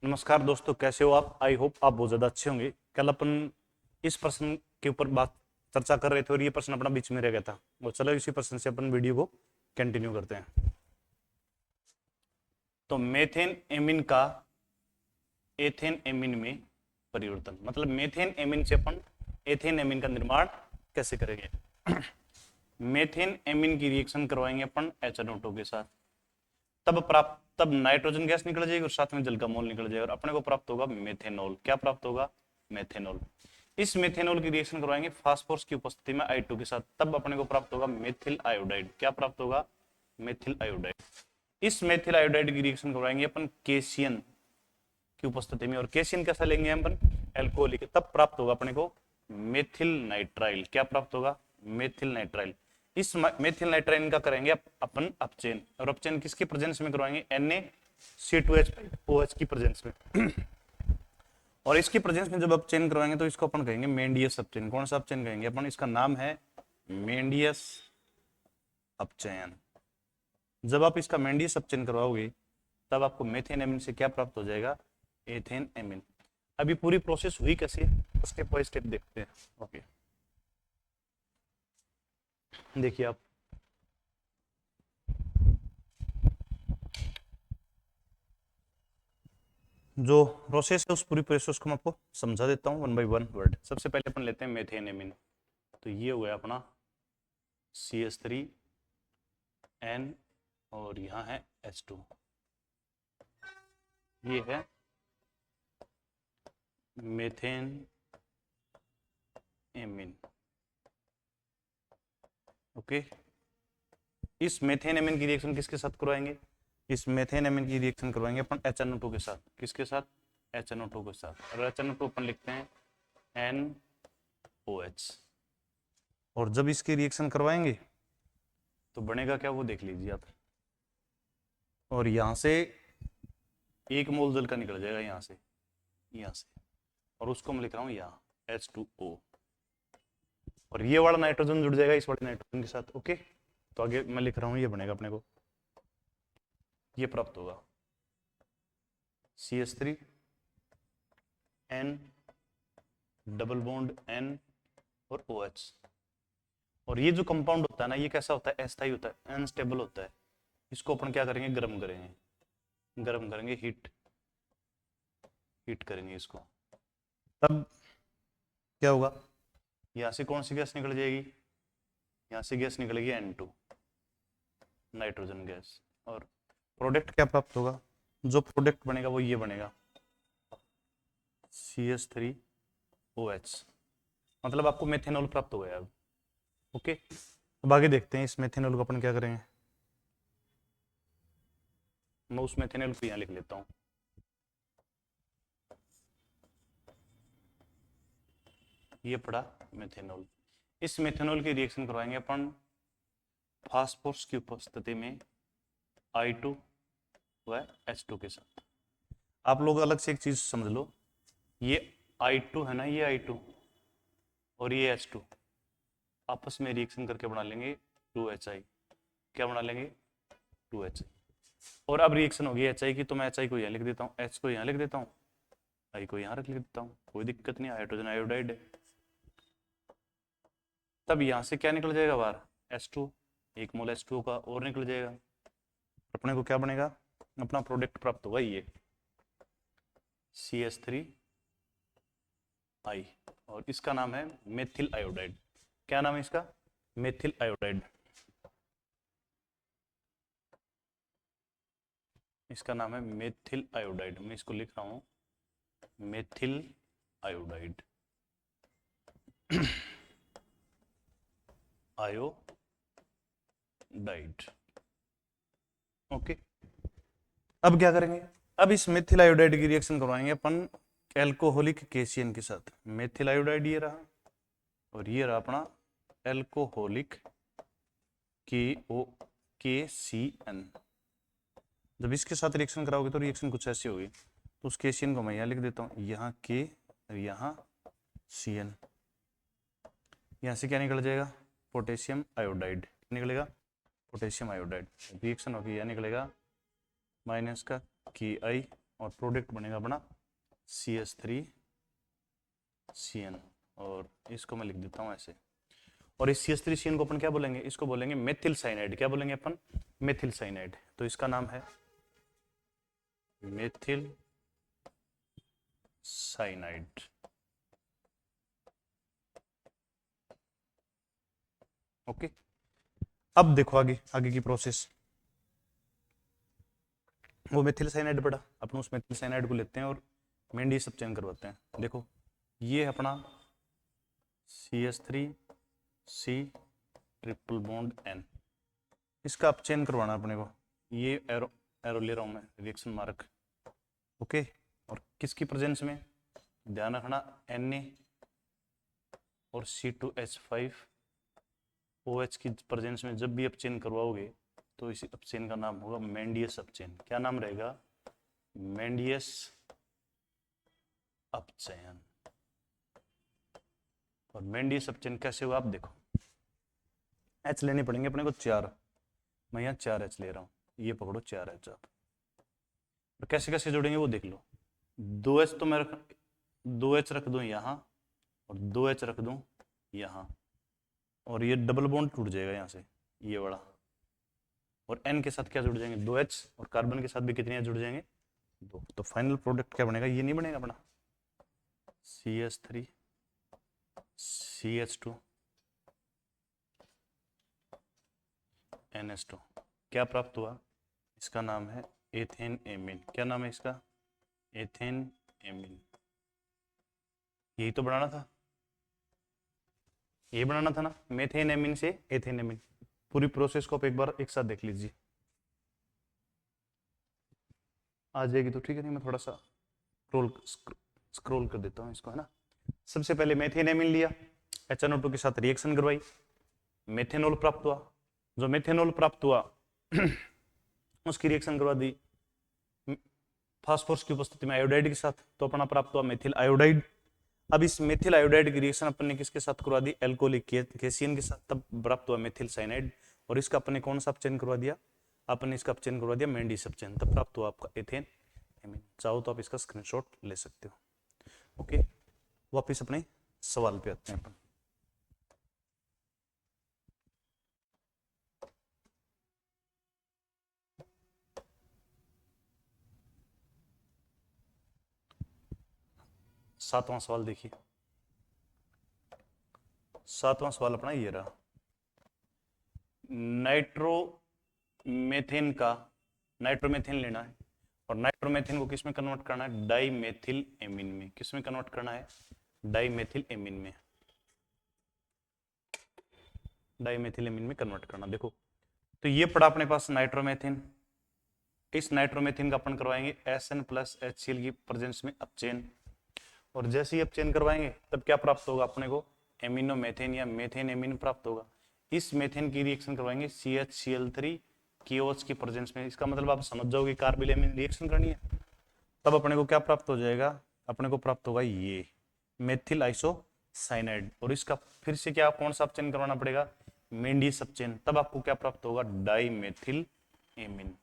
नमस्कार दोस्तों, कैसे हो आप? आई होप आप बहुत ज़्यादा अच्छे होंगे। कल अपन इस प्रश्न के ऊपर बात चर्चा कर रहे थे और ये प्रश्न अपना बीच में रह गया था, और चलो इसी प्रश्न से अपन वीडियो को कंटिन्यू करते हैं। तो मेथेन एमिन का एथेन एमिन में परिवर्तन, मतलब मेथेन एमिन से अपन एथेन एमिन का निर्माण कैसे करेंगे। मेथेन एमिन की रिएक्शन करवाएंगे अपन HNO2 के साथ, तब नाइट्रोजन गैस निकल जाएगी और साथ में जल का मोल निकल जाएगा और अपने को प्राप्त होगा मेथेनॉल। क्या प्राप्त होगा? मेथेनॉल। इस मेथेनॉल की रिएक्शन करवाएंगे फास्फोरस की उपस्थिति में I2 के साथ, तब अपने को प्राप्त होगा मेथिल आयोडाइड। क्या प्राप्त होगा? Methyl iodide. इस मेथिल आयोडाइड की रिएक्शन करवाएंगे अपन केशियन की उपस्थिति में, और केशियन कैसा लेंगे अपन? एल्कोहलिक, तब प्राप्त होगा अपने को मेथिल नाइट्राइल। क्या प्राप्त होगा? Methyl nitrile. इस मेथिल नाइट्राइल का करेंगे अपन अपचयन, और अपचयन किसके प्रेजेंस में करवाएंगे? NaC2H5OH की प्रेजेंस में। और इसकी प्रेजेंस में जब अपचयन करवाएंगे तो इसको अपन कहेंगे मेंडियस अपचयन। कौन सा अपचयन कहेंगे अपन? इसका नाम है मेंडियस अपचयन। जब आप इसका मेंडियस अपचयन करवाओगे तब आपको मेथेन एमिन से क्या प्राप्त हो जाएगा? Ethanamine. अभी पूरी प्रोसेस हुई कैसे, स्टेप बाय स्टेप देखते हैं। ओके, देखिए आप, जो प्रोसेस है उस पूरी प्रोसेस को मैं आपको समझा देता हूँ वन बाय वन वर्ड। सबसे पहले अपन लेते हैं मेथेन एमिन। तो ये हो गया अपना CH3N, और यहाँ है H2, ये है मेथेन एमिन। ओके, इस मेथेन एमिन की रिएक्शन किसके साथ करवाएंगे? इस मेथेन एमिन की रिएक्शन करवाएंगे अपन HNO2 के साथ। किसके साथ? HNO2 के साथ। और HNO2 अपन लिखते हैं NOH। और जब इसकी रिएक्शन करवाएंगे तो बनेगा क्या, वो देख लीजिए आप। और यहां से 1 मोल जल का निकल जाएगा, यहां से, और उसको मैं लिख रहा हूं यहाँ H2O। और ये वाला नाइट्रोजन जुड़ जाएगा इस वाले नाइट्रोजन के साथ। ओके, तो आगे मैं लिख रहा हूं, ये बनेगा अपने को, ये प्राप्त होगा CH3N डबल बॉन्ड N और OH। और ये जो कंपाउंड होता है ना, ये कैसा होता है? अस्थायी होता है, अनस्टेबल होता है। इसको अपन क्या करेंगे? गर्म करेंगे, हीट करेंगे इसको। तब क्या होगा? यहां से कौन सी गैस निकल जाएगी? यहां से गैस निकलेगी N2, नाइट्रोजन गैस। और प्रोडक्ट क्या प्राप्त होगा? जो प्रोडक्ट बनेगा वो ये बनेगा CH3OH। मतलब आपको मेथेनॉल प्राप्त हो गया अब। ओके, अब आगे देखते हैं इस मेथेनॉल को अपन क्या करेंगे। मैं उस मेथेनॉल को यहाँ लिख लेता हूँ। ये पड़ा मेथेनॉल। इस मेथेनॉल की रिएक्शन करवाएंगे अपन फास्फोरस की उपस्थिति में I2 व H2 के साथ। आप लोग अलग से एक चीज समझ लो, ये I2 है ना, ये I2 और ये H2 आपस में रिएक्शन करके बना लेंगे 2HI। क्या बना लेंगे? 2HI। और अब रिएक्शन होगी HI की, तो मैं HI को यहाँ लिख देता हूँ, H को यहाँ लिख देता हूँ, I को यहाँ रख लिख देता हूँ, कोई दिक्कत नहीं, हाइड्रोजन आयोडाइड है। तब यहाँ से क्या निकल जाएगा बाहर? H2, 1 मोल H2O का और निकल जाएगा। अपने को क्या बनेगा? अपना प्रोडक्ट प्राप्त होगा ये CH3I, और इसका नाम है मेथिल आयोडाइड। क्या नाम है इसका? Methyl iodide. इसका नाम है मेथिल आयोडाइड। मैं इसको लिख रहा हूं मेथिल आयोडाइड। आयोडाइड। ओके, अब क्या करेंगे? अब इस मेथिल आयोडाइड की रिएक्शन करवाएंगे अपन एल्कोहलिक केशियन के साथ। मेथिल आयोडाइड ये रहा, और ये रहा अपना एल्कोहलिक KOKCN। जब इसके साथ रिएक्शन कराओगे तो रिएक्शन कुछ ऐसी होगी। तो उस केशियन को मैं यहाँ लिख देता हूँ, यहाँ K और यहाँ CN। यहाँ से क्या निकल जाएगा? पोटेशियम आयोडाइड निकलेगा, पोटेशियम आयोडाइड। रिएक्शन होगी, यह निकलेगा माइनस का KI और प्रोडक्ट बनेगा अपना CH3CN, और इसको मैं लिख देता हूँ ऐसे। और इस CH3CN को अपन क्या बोलेंगे, इसको बोलेंगे मेथिल साइनाइड। क्या बोलेंगे अपन, मेथिल साइनाइड। तो इसका नाम है मेथिल साइनाइड। ओके, अब देखो आगे आगे की प्रोसेस। वो मेथिल साइनाइड पड़ा, अपन उस मेथिल साइनाइड को लेते हैं और मेंडी सब चेंज करवाते हैं। देखो ये अपना CH3C ट्रिपल बॉन्ड N, इसका अब चेंज करवाना अपने को। ये एरो एरो ले रहा हूं मैं, रिएक्शन मार्क। ओके, और किसकी प्रेजेंस में, ध्यान रखना Na और C2H5OH की प्रेजेंस में जब भी अपचयन करवाओगे तो इसी अपचयन का नाम होगा मेंडियस अपचयन। क्या नाम रहेगा, मेंडियस अपचयन। और मेंडियस अपचयन कैसे हुआ आप देखो, H लेने पड़ेंगे अपने को 4, मैं यहाँ 4H ले रहा हूँ, ये पकड़ो 4H आप। तो कैसे कैसे जोड़ेंगे वो देख लो। 2H तो मैं 2H रख दूं यहाँ और 2H रख दूं यहाँ, और ये डबल बॉन्ड टूट जाएगा यहाँ से, ये वाला। और N के साथ क्या जुड़ जाएंगे, 2H, और कार्बन के साथ भी कितने जुड़ जाएंगे, 2। तो फाइनल प्रोडक्ट क्या बनेगा, ये नहीं बनेगा अपना CH3 CH2 NH2। क्या प्राप्त हुआ, इसका नाम है एथेन एमीन। क्या नाम है इसका, एथेन एमीन। यही तो बनाना था, ये बनाना था ना, मेथेन एमीन से एथेन एमीन। पूरी प्रोसेस को आप एक बार एक साथ देख लीजिए, आ जाएगी तो ठीक है, नहीं मैं थोड़ा सा स्क्रॉल कर देता हूँ इसको, है ना। सबसे पहले मेथेन एमीन लिया, HNO2 के साथ रिएक्शन करवाई, मेथेनॉल प्राप्त हुआ। जो मेथेनॉल प्राप्त हुआ उसकी रिएक्शन करवा दी फास्फोरस की उपस्थिति में आयोडाइड के साथ, तो अपना प्राप्त हुआ मेथिल आयोडाइड। अब इस मेथिल आयोडाइड की रिएक्शन अपन ने किसके साथ करवा दी, एल्कोहलिक केसियन के साथ, तब प्राप्त हुआ मेथिल साइनाइड। और इसका अपने कौन सा अपचयन करवा दिया, आपने इसका अपचयन करवा दिया मेंडिस अपचयन, तब प्राप्त हुआ आपका एथेन एमीन। चाहो तो आप इसका स्क्रीनशॉट ले सकते हो। ओके, वापिस अपने सवाल पे आते हैं अपन। सातवां सवाल देखिए, सातवां सवाल अपना ये रहा, नाइट्रोमेथेन का, नाइट्रोमेथेन लेना है और नाइट्रोमेथेन को किस में कन्वर्ट करना है, डाइमेथिल एमीन में। किस में कन्वर्ट करना है, डाइमेथिल एमीन में, डाइमेथिल एमीन में कन्वर्ट करना। देखो तो ये पड़ा अपने पास नाइट्रोमेथेन, इस नाइट्रोमेथेन का अपन करवाएंगे SN प्लस HCl की प्रेजेंस में अपचयन, और जैसे ही अपचयन करवाएंगे तब क्या प्राप्त होगा अपने को, एमिनोमेथेन या मेथेन एमीन प्राप्त होगा। इस मेथेन की रिएक्शन करवाएंगे CHCl3 KOH की प्रेजेंस में। इसका मतलब आप समझ जाओगे कार्बिल एमीन रिएक्शन करनी है, तब अपने को क्या प्राप्त हो जाएगा, अपने को प्राप्त होगा ये मेथिल आइसोसाइनाइड। और इसका फिर से क्या कौन सा अपचयन करवाना पड़ेगा, मेंडियस अपचयन, तब आपको क्या प्राप्त होगा, डाइमेथिल एमीन।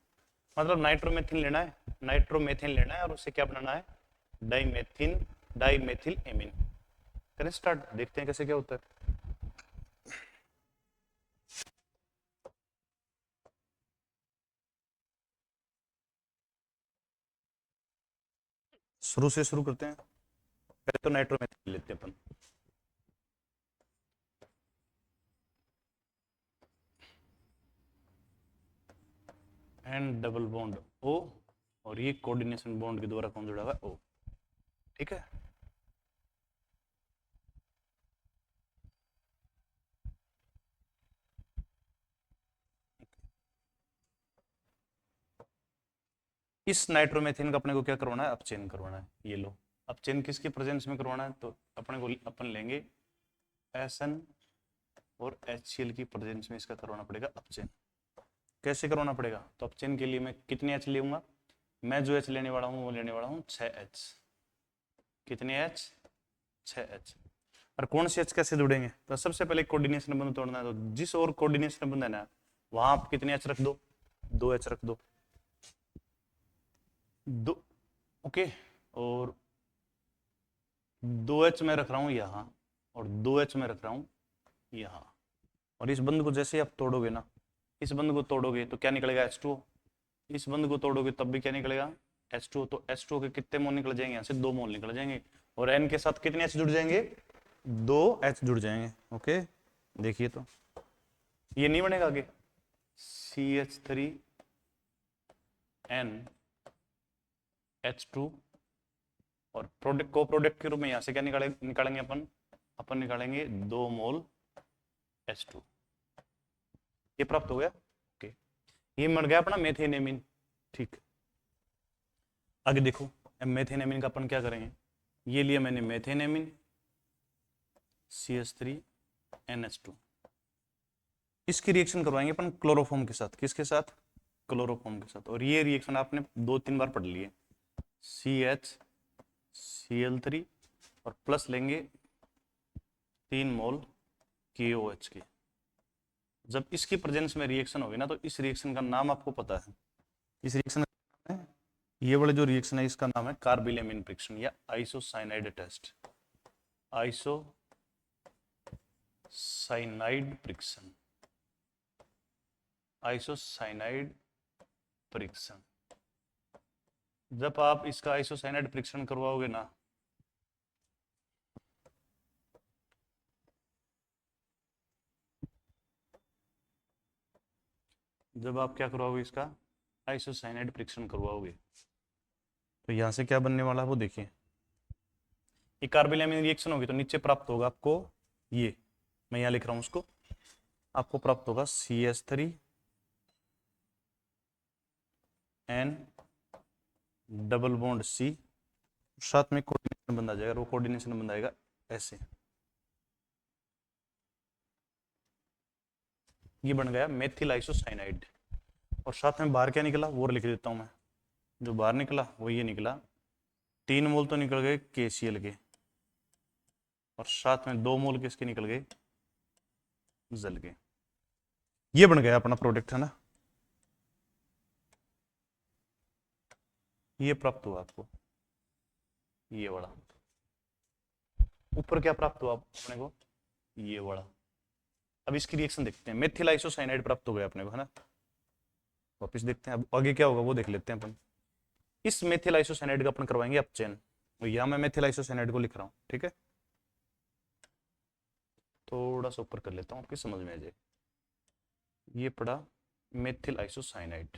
मतलब नाइट्रोमेथिन लेना है, नाइट्रोमेथेन लेना है और उससे क्या बनाना है, डाइमेथिल एमीन। करें स्टार्ट, देखते हैं कैसे क्या होता है। शुरू से शुरू करते हैं, पहले तो नाइट्रोमेथिन लेते हैं अपन। एंड डबल बॉन्ड O, और ये कोऑर्डिनेशन बॉन्ड के द्वारा कौन जुड़ा हुआ है, O। ठीक है, इस नाइट्रोमेथिन का अपने को क्या करवाना है, अपचयन करवाना है। ये लो, अपचयन किसकी प्रेजेंस में करवाना है, तो अपने को अपन लेंगे SN और HCl की प्रेजेंस में इसका करवाना पड़ेगा अपचयन। कैसे करवाना पड़ेगा, तो अपचयन के लिए मैं कितने H लूंगा, मैं जो H लेने वाला हूँ वो लेने वाला हूँ 6H। कितने H, 6H। और कौन से H कैसे जुड़ेंगे, तो सबसे पहले कोऑर्डिनेशन बंध तोड़ना है, तो जिस और कोऑर्डिनेशन बंध है ना वहां आप कितने H रख दो, 2H रख दो। ओके, और 2H में रख रहा हूं यहां और 2H में रख रहा हूं यहां, और इस बंध को जैसे आप तोड़ोगे ना, इस बंध को तोड़ोगे तो क्या निकलेगा H2O, इस बंध को तोड़ोगे तब भी क्या निकलेगा H2O, तो H2O के कितने मोल निकल जाएंगे, यहाँ से 2 मोल निकल जाएंगे, और N के साथ कितने H जुड़ जाएंगे, 2H जुड़ जाएंगे। ओके, देखिए तो ये नहीं बनेगा आगे, CH3NH2, और प्रोडक्ट को प्रोडक्ट के रूप में यहां से क्या निकालेंगे अपन निकालेंगे 2 मोल H2, ये प्राप्त हो गया। ओके, ये बन गया अपना मेथेनेमिन। ठीक, आगे देखो, अब मेथेनेमिन का अपन क्या करेंगे, ये लिया मैंने मेथेनेमिन CH3NH2, इसकी रिएक्शन करवाएंगे अपन क्लोरोफॉर्म के साथ, किसके साथ, क्लोरोफॉर्म के साथ, और ये रिएक्शन आपने 2-3 बार पढ़ लिए, CHCl3 और प्लस लेंगे 3 मोल KOH के। जब इसकी प्रेजेंस में रिएक्शन होगी ना, तो इस रिएक्शन का नाम आपको पता है, इस रिएक्शन का नाम है, ये वाला जो रिएक्शन है इसका नाम है कार्बिलेमिन फ्रिक्शन या isocyanide test, isocyanide reaction, isocyanide reaction. जब आप इसका आइसोसाइनाइड फ्रिक्शन करवाओगे ना, जब आप क्या करवाओगे, इसका आइसोसाइनाइड फ्रिक्शन करवाओगे, तो यहां से क्या बनने वाला है वो देखिए, ये कार्बिलेमिन रिएक्शन होगी तो नीचे प्राप्त होगा आपको, ये मैं यहां लिख रहा हूं उसको, आपको प्राप्त होगा CH3N डबल बॉन्ड C, साथ में कोऑर्डिनेशन बन जाएगा, वो कोऑर्डिनेशन बन जाएगा ऐसे, ये बन गया मेथिल आइसोसाइनाइड, और साथ में बाहर क्या निकला वो लिख देता हूं मैं, जो बाहर निकला वो ये निकला, 3 मोल तो निकल गए KCl के, और साथ में 2 मोल किसके निकल गए, जल के। ये बन गया अपना प्रोडक्ट, है ना, ये प्राप्त हुआ आपको, ये वाला, ऊपर क्या प्राप्त हुआ अपने को, ये वाला। अब इसकी रिएक्शन देखते हैं, मेथिल आइसोसाइनाइड प्राप्त हो गया अपने को, है ना, वापस देखते हैं अब आगे क्या होगा वो देख लेते हैं अपन। इस मेथिल आइसोसाइनाइड का अपन करवाएंगे अपचयन, और यहां मैं मेथिल आइसोसाइनाइड को लिख रहा हूं, ठीक है, थोड़ा सा ऊपर कर लेता हूं आपकी समझ में आ जाए, ये पड़ा मेथिल आइसोसाइनाइड,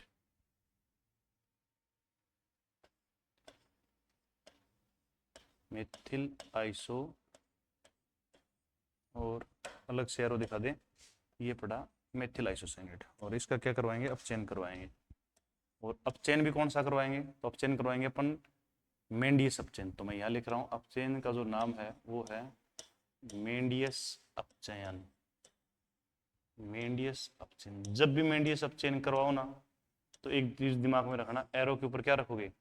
मेथिल आइसो, और अलग से एरो दिखा दें, ये पड़ा मेथिल आइसोसाइनाइड, और इसका क्या करवाएंगे, अपचयन करवाएंगे, और अपचयन भी कौन सा करवाएंगे, तो अपचयन करवाएंगे अपन मेंडियस अपचयन, तो मैं यहाँ लिख रहा हूँ अपचयन का जो नाम है वो है मेंडियस अपचयन, मेंडियस अपचयन। जब भी मेंडियस अपचयन करवाओ ना, तो एक चीज दिमाग में रखना, एरो के ऊपर क्या रखोगे,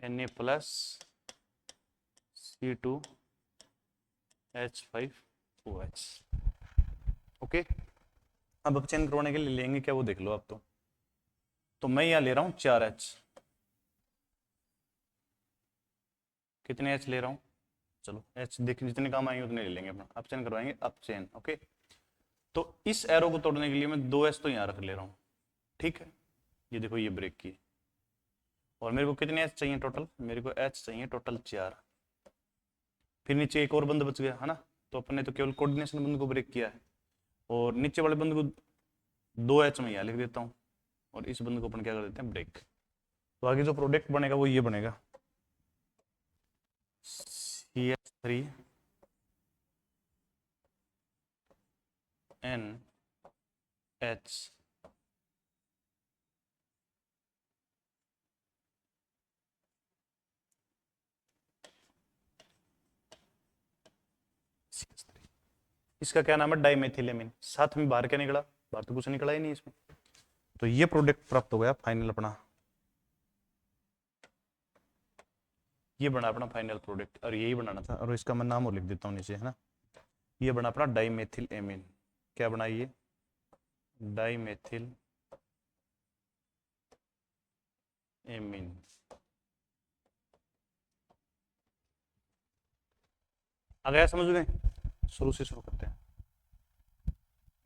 Na+C2H5OH। ओके, अब अपचयन करवाने के लिए लेंगे क्या वो देख लो आप, तो मैं यहाँ ले रहा हूँ 4H, कितने H ले रहा हूँ, चलो H देख जितने काम आएंगे उतने ले लेंगे अपना, अपचयन करवाएंगे अपचयन। ओके, तो इस एरो को तोड़ने के लिए मैं 2H तो यहाँ रख ले रहा हूँ, ठीक है, ये देखो ये ब्रेक की, और मेरे को कितने H चाहिए टोटल, मेरे को H चाहिए टोटल 4, फिर नीचे एक और बंद बच गया, है ना, तो अपन ने तो केवल कोऑर्डिनेशन बंद को ब्रेक किया है, और नीचे वाले बंद को 2H में यहाँ लिख देता हूँ, और इस बंद को अपन क्या कर देते हैं, ब्रेक। तो आगे जो प्रोडक्ट बनेगा वो ये बनेगा, CH3NH इसका क्या नाम है, डाइमेथिलेमिन। साथ में बाहर क्या निकला, बाहर तो कुछ निकला ही नहीं इसमें, तो ये प्रोडक्ट प्राप्त हो गया फाइनल अपना, ये बना अपना फाइनल प्रोडक्ट, और यही बनाना था, और इसका मैं नाम और लिख देता हूँ नीचे, है ना, ये बना अपना डाइमेथिल एमिन। क्या बना ये, डाइमेथिल एमिन। आ गया समझ में? शुरू से शुरू करते हैं,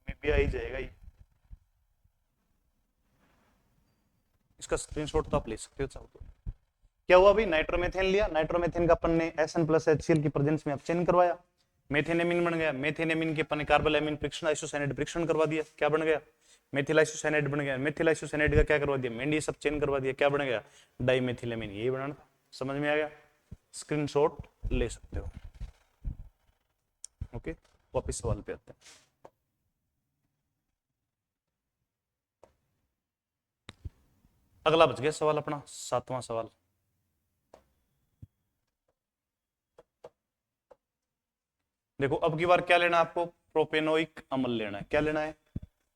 मे भी आ ही जाएगा ये। इसका स्क्रीनशॉट तो आप ले सकते हो चाहो तो। क्या हुआ अभी, नाइट्रोमेथेन लिया, नाइट्रोमेथेन का अपन ने SN प्लस HCl की प्रेजेंस में अपचयन करवाया, मेथेनेमिन बन गया। मेथेनेमिन के अपन ने कार्बोलाइमिन फ्रिक्शन आइसोसाइनेट फ्रिक्शन करवा दिया, क्या बन गया? मेथिल आइसोसाइनेट बन गया। मेथिल आइसोसाइनेट का क्या करवा दिया? मैंडीज अपचयन करवा दिया, क्या बन गया? डाइमेथिलेमिन। यही बनाना था, समझ में आ गया? स्क्रीनशॉट ले सकते हो। ओके, वापिस सवाल पे आते हैं। अगला बच गया सवाल अपना 7वां सवाल। देखो अब की बार क्या लेना है आपको? प्रोपेनोइक अम्ल लेना है। क्या लेना है?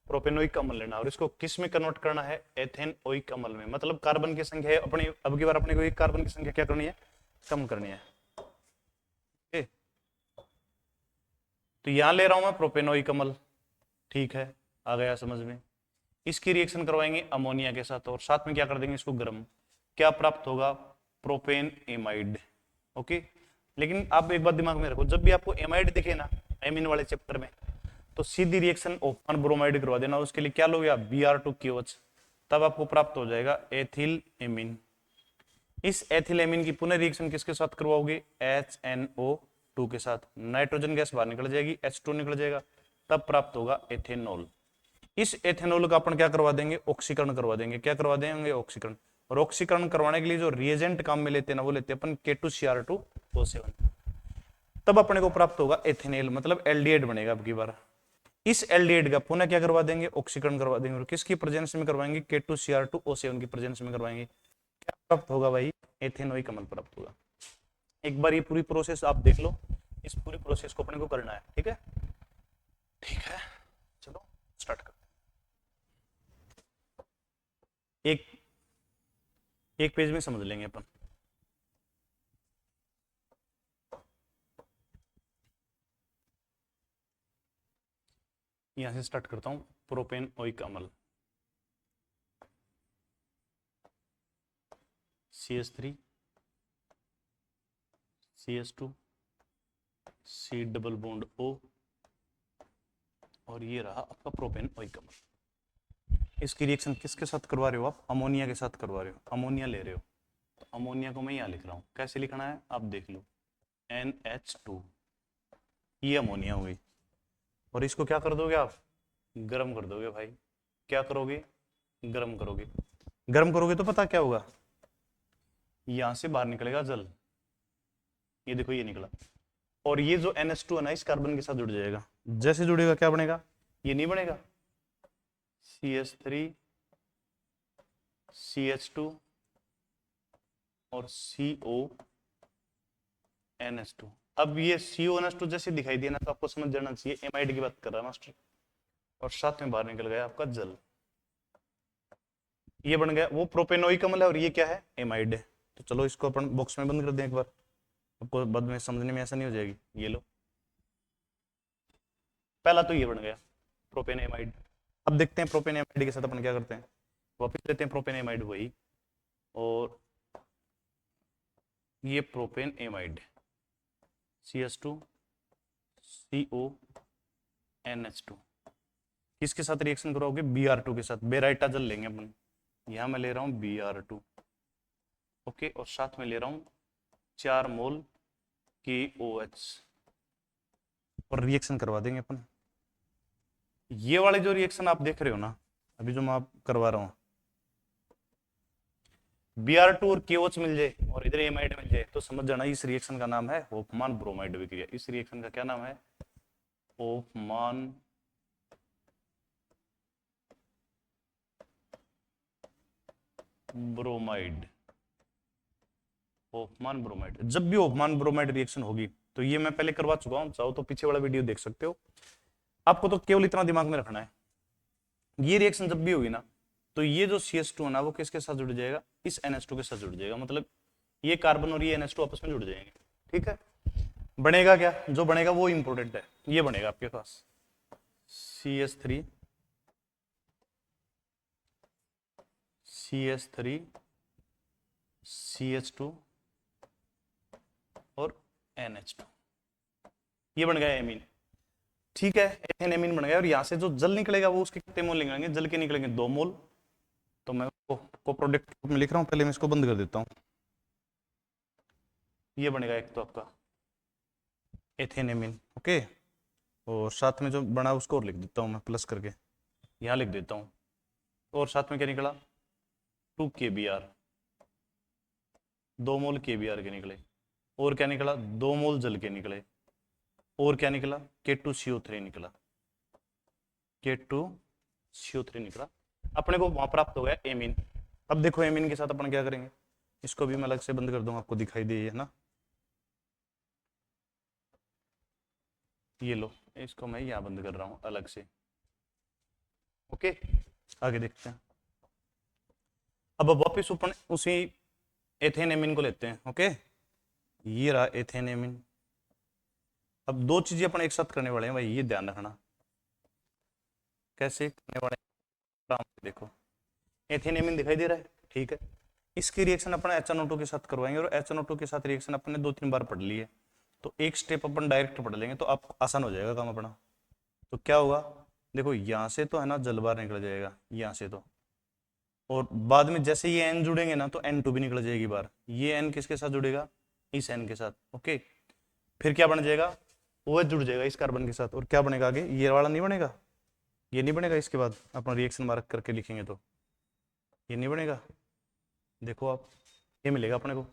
प्रोपेनोइक अम्ल लेना है। और इसको किस में कन्वर्ट करना है? एथेनोइक अम्ल में। मतलब कार्बन की संख्या है अपनी, अब की बार अपने को एक कार्बन की संख्या क्या करनी है? कम करनी है। ओके, तो यहां ले रहा हूं मैं प्रोपेनोइक अम्ल, ठीक है, आ गया समझ में। इसकी रिएक्शन करवाएंगे अमोनिया के साथ और साथ में क्या कर देंगे इसको गर्म। क्या प्राप्त होगा? Propane amide. ओके, लेकिन आप एक बात दिमाग में रखो, जब भी आपको एमाइड दिखे ना एमिन वाले चैप्टर में, तो सीधी रिएक्शन ओपन ब्रोमाइड करवा देना। उसके लिए क्या लोगे आप? Br2KOH, तब आपको प्राप्त हो जाएगा एथिल एमिन। इस एथिल एमिन की पुनः रिएक्शन किसके साथ करवाओगे? HNO2 के साथ। नाइट्रोजन गैस बाहर निकल जाएगी, H2 निकल जाएगा, तब प्राप्त होगा एथेनॉल। इस एथेनॉल का अपन क्या करवा देंगे? ऑक्सीकरण करवा देंगे। क्या करवा देंगे? ऑक्सीकरण। और ऑक्सीकरण करवाने के लिए जो रिएजेंट काम में लेते हैं ना, वो लेते हैं अपन K2Cr2O7, तब अपने को प्राप्त होगा एथेनेल, मतलब एल्डिहाइड बनेगा अब की बार। इस एल्डिहाइड का पुनः क्या करवा देंगे? ऑक्सीकरण करवा देंगे। और किसकी प्रेजेंस में करवाएंगे? K2Cr2O7 की प्रेजेंस में करवाएंगे। क्या प्राप्त होगा भाई? एथेनोइक अम्ल प्राप्त होगा। एक बार ये पूरी प्रोसेस आप देख लो, इस पूरी प्रोसेस को अपने को करना है, ठीक है? ठीक है, चलो स्टार्ट कर। एक एक पेज में समझ लेंगे अपन। यहां से स्टार्ट करता हूं। प्रोपेन ओइक अम्ल, CH3 CH2 C double bond O, और ये रहा आपका प्रोपेन ओइक अम्ल। इसकी रिएक्शन किसके साथ करवा रहे हो आप? अमोनिया के साथ करवा रहे हो, अमोनिया ले रहे हो। तो अमोनिया को मैं यहां लिख रहा हूं, कैसे लिखना है आप देख लो, NH2, ये अमोनिया हो गई। और इसको क्या कर दोगे आप? गर्म कर दोगे भाई। क्या करोगे? गर्म करोगे। गर्म करोगे तो पता क्या होगा? यहां से बाहर निकलेगा जल, ये देखो ये निकला। और ये जो NH2 है ना, इस कार्बन के साथ जुड़ जाएगा। जैसे जुड़ेगा क्या बनेगा? ये नहीं बनेगा, CH3 CH2 और CONH2। अब ये CONH2 जैसे दिखाई दिया ना, तो आपको समझ जाना चाहिए एमाइड की बात कर रहा है मास्टर। और साथ में बाहर निकल गया आपका जल, ये बन गया वो प्रोपेनोइक अम्ल है, और ये क्या है? एमाइड है। तो चलो इसको अपन बॉक्स में बंद कर दें एक बार, आपको बाद में समझने में ऐसा नहीं हो जाएगी। ये लो, पहला तो ये बन गया प्रोपेन एमाइड। अब देखते हैं प्रोपेन एमाइड के साथ अपन क्या करते हैं। वापस लेते हैं प्रोपेन एमाइड वही, और ये प्रोपेन एमाइड CH2 CONH2, किसके साथ रिएक्शन कराओगे? Br2 के साथ। बेराइटा जल लेंगे अपन, यहां मैं ले रहा हूं Br2, ओके, और साथ में ले रहा हूं 4 मोल KOH, और रिएक्शन करवा देंगे अपन। ये वाले जो रिएक्शन आप देख रहे हो ना, अभी जो मैं आप करवा रहा हूं, Br2 और KOH मिल जाए और इधर एमाइड मिल जाए, तो समझ जाना इस रिएक्शन का नाम है होफमान ब्रोमाइड विक्रिया। इस रिएक्शन का क्या नाम है? होफमान ब्रोमाइड। होफमान ब्रोमाइड। जब भी होफमान ब्रोमाइड रिएक्शन होगी, तो ये मैं पहले करवा चुका हूं, चाहो तो पीछे वाला वीडियो देख सकते हो। आपको तो केवल इतना दिमाग में रखना है, ये रिएक्शन जब भी होगी ना, तो ये जो CH2 है ना, वो किसके साथ जुड़ जाएगा? इस NH2 के साथ जुड़ जाएगा। मतलब ये कार्बन और ये NH2 आपस में जुड़ जाएंगे, ठीक है? बनेगा क्या? जो बनेगा वो इंपॉर्टेंट है। ये बनेगा आपके पास CH3 CH3 CH2 और NH2। ये बन गया एमीन, ठीक है, एथेन एमीन बन गया। और यहाँ से जो जल निकलेगा वो उसके कितने मोल निकलेंगे, जल के निकलेंगे 2 मोल। तो मैं को प्रोडक्ट में लिख रहा हूँ, पहले मैं इसको बंद कर देता हूँ। ये बनेगा एक तो आपका एथेन एमीन, ओके। और साथ में जो बना उसको और लिख देता हूँ मैं प्लस करके, यहाँ लिख देता हूँ। और साथ में क्या निकला, 2 KBr, 2 मोल KBr के निकले। और क्या निकला, 2 मोल जल के निकले। और क्या निकला, K2CO3 निकला, K2CO3 निकला। अपने को वहां प्राप्त हो गया एमीन। अब देखो एमीन के साथ अपन क्या करेंगे, इसको भी मैं अलग से बंद कर दूंगा, आपको दिखाई दे, है ना। ये लो, इसको मैं यहाँ बंद कर रहा हूँ अलग से, ओके। आगे देखते हैं। अब वापिस अपन उसी एथेन एमीन को लेते हैं, ओके। ये रहा एथेन एमीन। अब 2 चीजें अपन एक साथ करने वाले हैं भाई, ये ध्यान रखना। कैसे करने वाले हैं, देखो एथेन एमीन दिखाई दे रहा है, ठीक है। इसकी रिएक्शन अपन HNO2 के साथ करवाएंगे। और HNO2 के साथ रिएक्शन अपन ने 2-3 बार पढ़ ली है, तो एक स्टेप अपन डायरेक्ट पढ़ लेंगे तो आप आसान हो जाएगा काम अपना। तो क्या होगा, देखो यहाँ से तो है ना जल बाहर निकल जाएगा यहाँ से तो, और बाद में जैसे ये N जुड़ेंगे ना तो N2 भी निकल जाएगी बाहर। ये N किसके साथ जुड़ेगा, इस N के साथ, ओके। फिर क्या बन जाएगा, OH जुड़ जाएगा इस कार्बन के साथ। और क्या बनेगा आगे, ये वाला नहीं बनेगा, ये नहीं बनेगा। इसके बाद अपन रिएक्शन मार्क करके लिखेंगे तो ये नहीं बनेगा। देखो आप, ये मिलेगा अपने को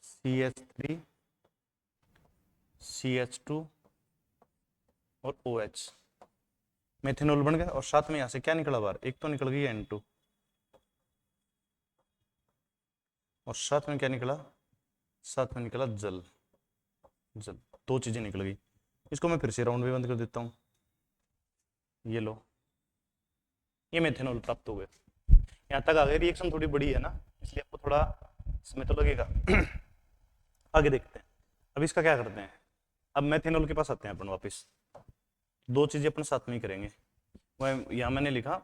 CH3 CH2 और OH, मेथेनॉल बन गया। और साथ में यहां से क्या निकला बाहर, एक तो निकल गई N2, और साथ में क्या निकला, साथ में निकला जल। जल 2 चीजें निकल गई। इसको मैं फिर से राउंड में बंद कर देता हूं। ये लो, ये मेथेनॉल प्राप्त हो गया। यहां तक आ गए, रिएक्शन थोड़ी बड़ी है ना, इसलिए आपको थोड़ा समय तो लगेगा। आगे देखते हैं। अब इसका क्या करते हैं, अब मेथेनॉल के पास आते हैं अपन वापस। 2 चीजें अपन साथ में ही करेंगे। वह यहां मैंने लिखा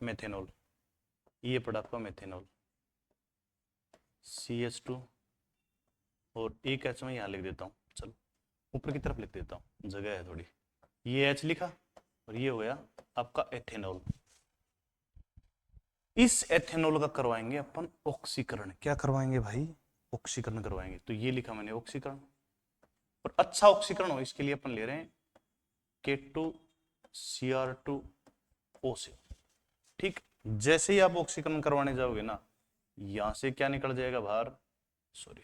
मेथेनॉल, ये पड़ा आपका मेथेनॉल CH2 और एक H में यहाँ लिख देता हूँ, चलो ऊपर की तरफ लिख देता हूँ, जगह है थोड़ी। ये H लिखा और ये हो गया आपका एथेनॉल। इस एथेनॉल का करवाएंगे अपन ऑक्सीकरण। क्या करवाएंगे भाई, ऑक्सीकरण करवाएंगे। तो ये लिखा मैंने ऑक्सीकरण, और अच्छा ऑक्सीकरण हो इसके लिए अपन ले रहे हैं K2Cr2O से, ठीक। जैसे ही आप ऑक्सीकरण करवाने जाओगे ना, यहां से क्या निकल जाएगा बाहर, सॉरी,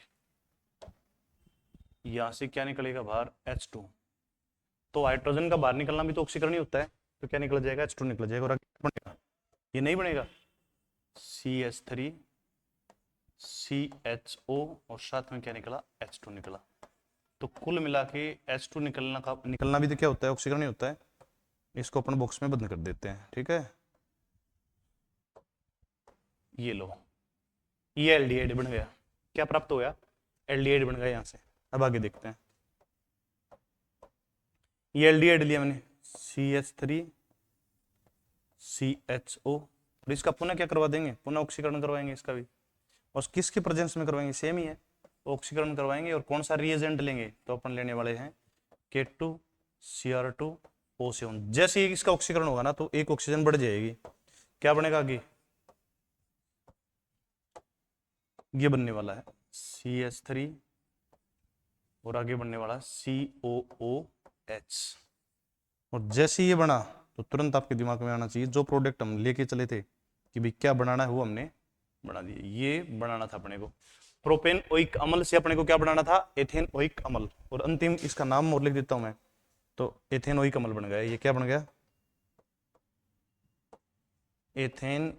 यहां से क्या निकलेगा बाहर, H2। तो हाइड्रोजन का बाहर निकलना भी तो ऑक्सीकरण ही होता है। तो क्या निकल जाएगा, H2 निकल जाएगा। और बनेगा, ये नहीं बनेगा CH3 CHO और साथ में क्या निकला, H2 निकला। तो कुल मिला के H2 निकलना भी तो क्या होता है, ऑक्सीकरण ही होता है। इसको अपन बॉक्स में बंद कर देते हैं, ठीक है। ये लो, ये एल्डिहाइड बन गया। क्या प्राप्त हो गया, एल्डिहाइड बन गया यहां से। अब आगे देखते हैं। ये एल्डिहाइड लिया मैंने CH3 CHO, और इसका पुनः क्या करवा देंगे, पुनः ऑक्सीकरण करवाएंगे इसका भी। और किसके प्रेजेंस में करवाएंगे, सेम ही है, ऑक्सीकरण करवाएंगे। और कौन सा रिएजेंट लेंगे, तो अपन लेने वाले हैं K2Cr2O7। जैसे ही इसका ऑक्सीकरण होगा ना तो एक ऑक्सीजन बढ़ जाएगी। क्या बनेगा आगे, ये बनने वाला है CH3 और आगे बनने वाला COOH। और जैसे ये बना तो तुरंत आपके दिमाग में आना चाहिए जो प्रोडक्ट हम लेके चले थे कि भाई क्या बनाना है वो हमने बना दिया। ये बनाना था अपने को प्रोपेन ओइक अम्ल से, अपने को क्या बनाना था, एथेन ओइक अम्ल। और अंतिम इसका नाम और लिख देता हूं मैं, तो एथेन ओइक अम्ल बन गया। ये क्या बन गया, एथेन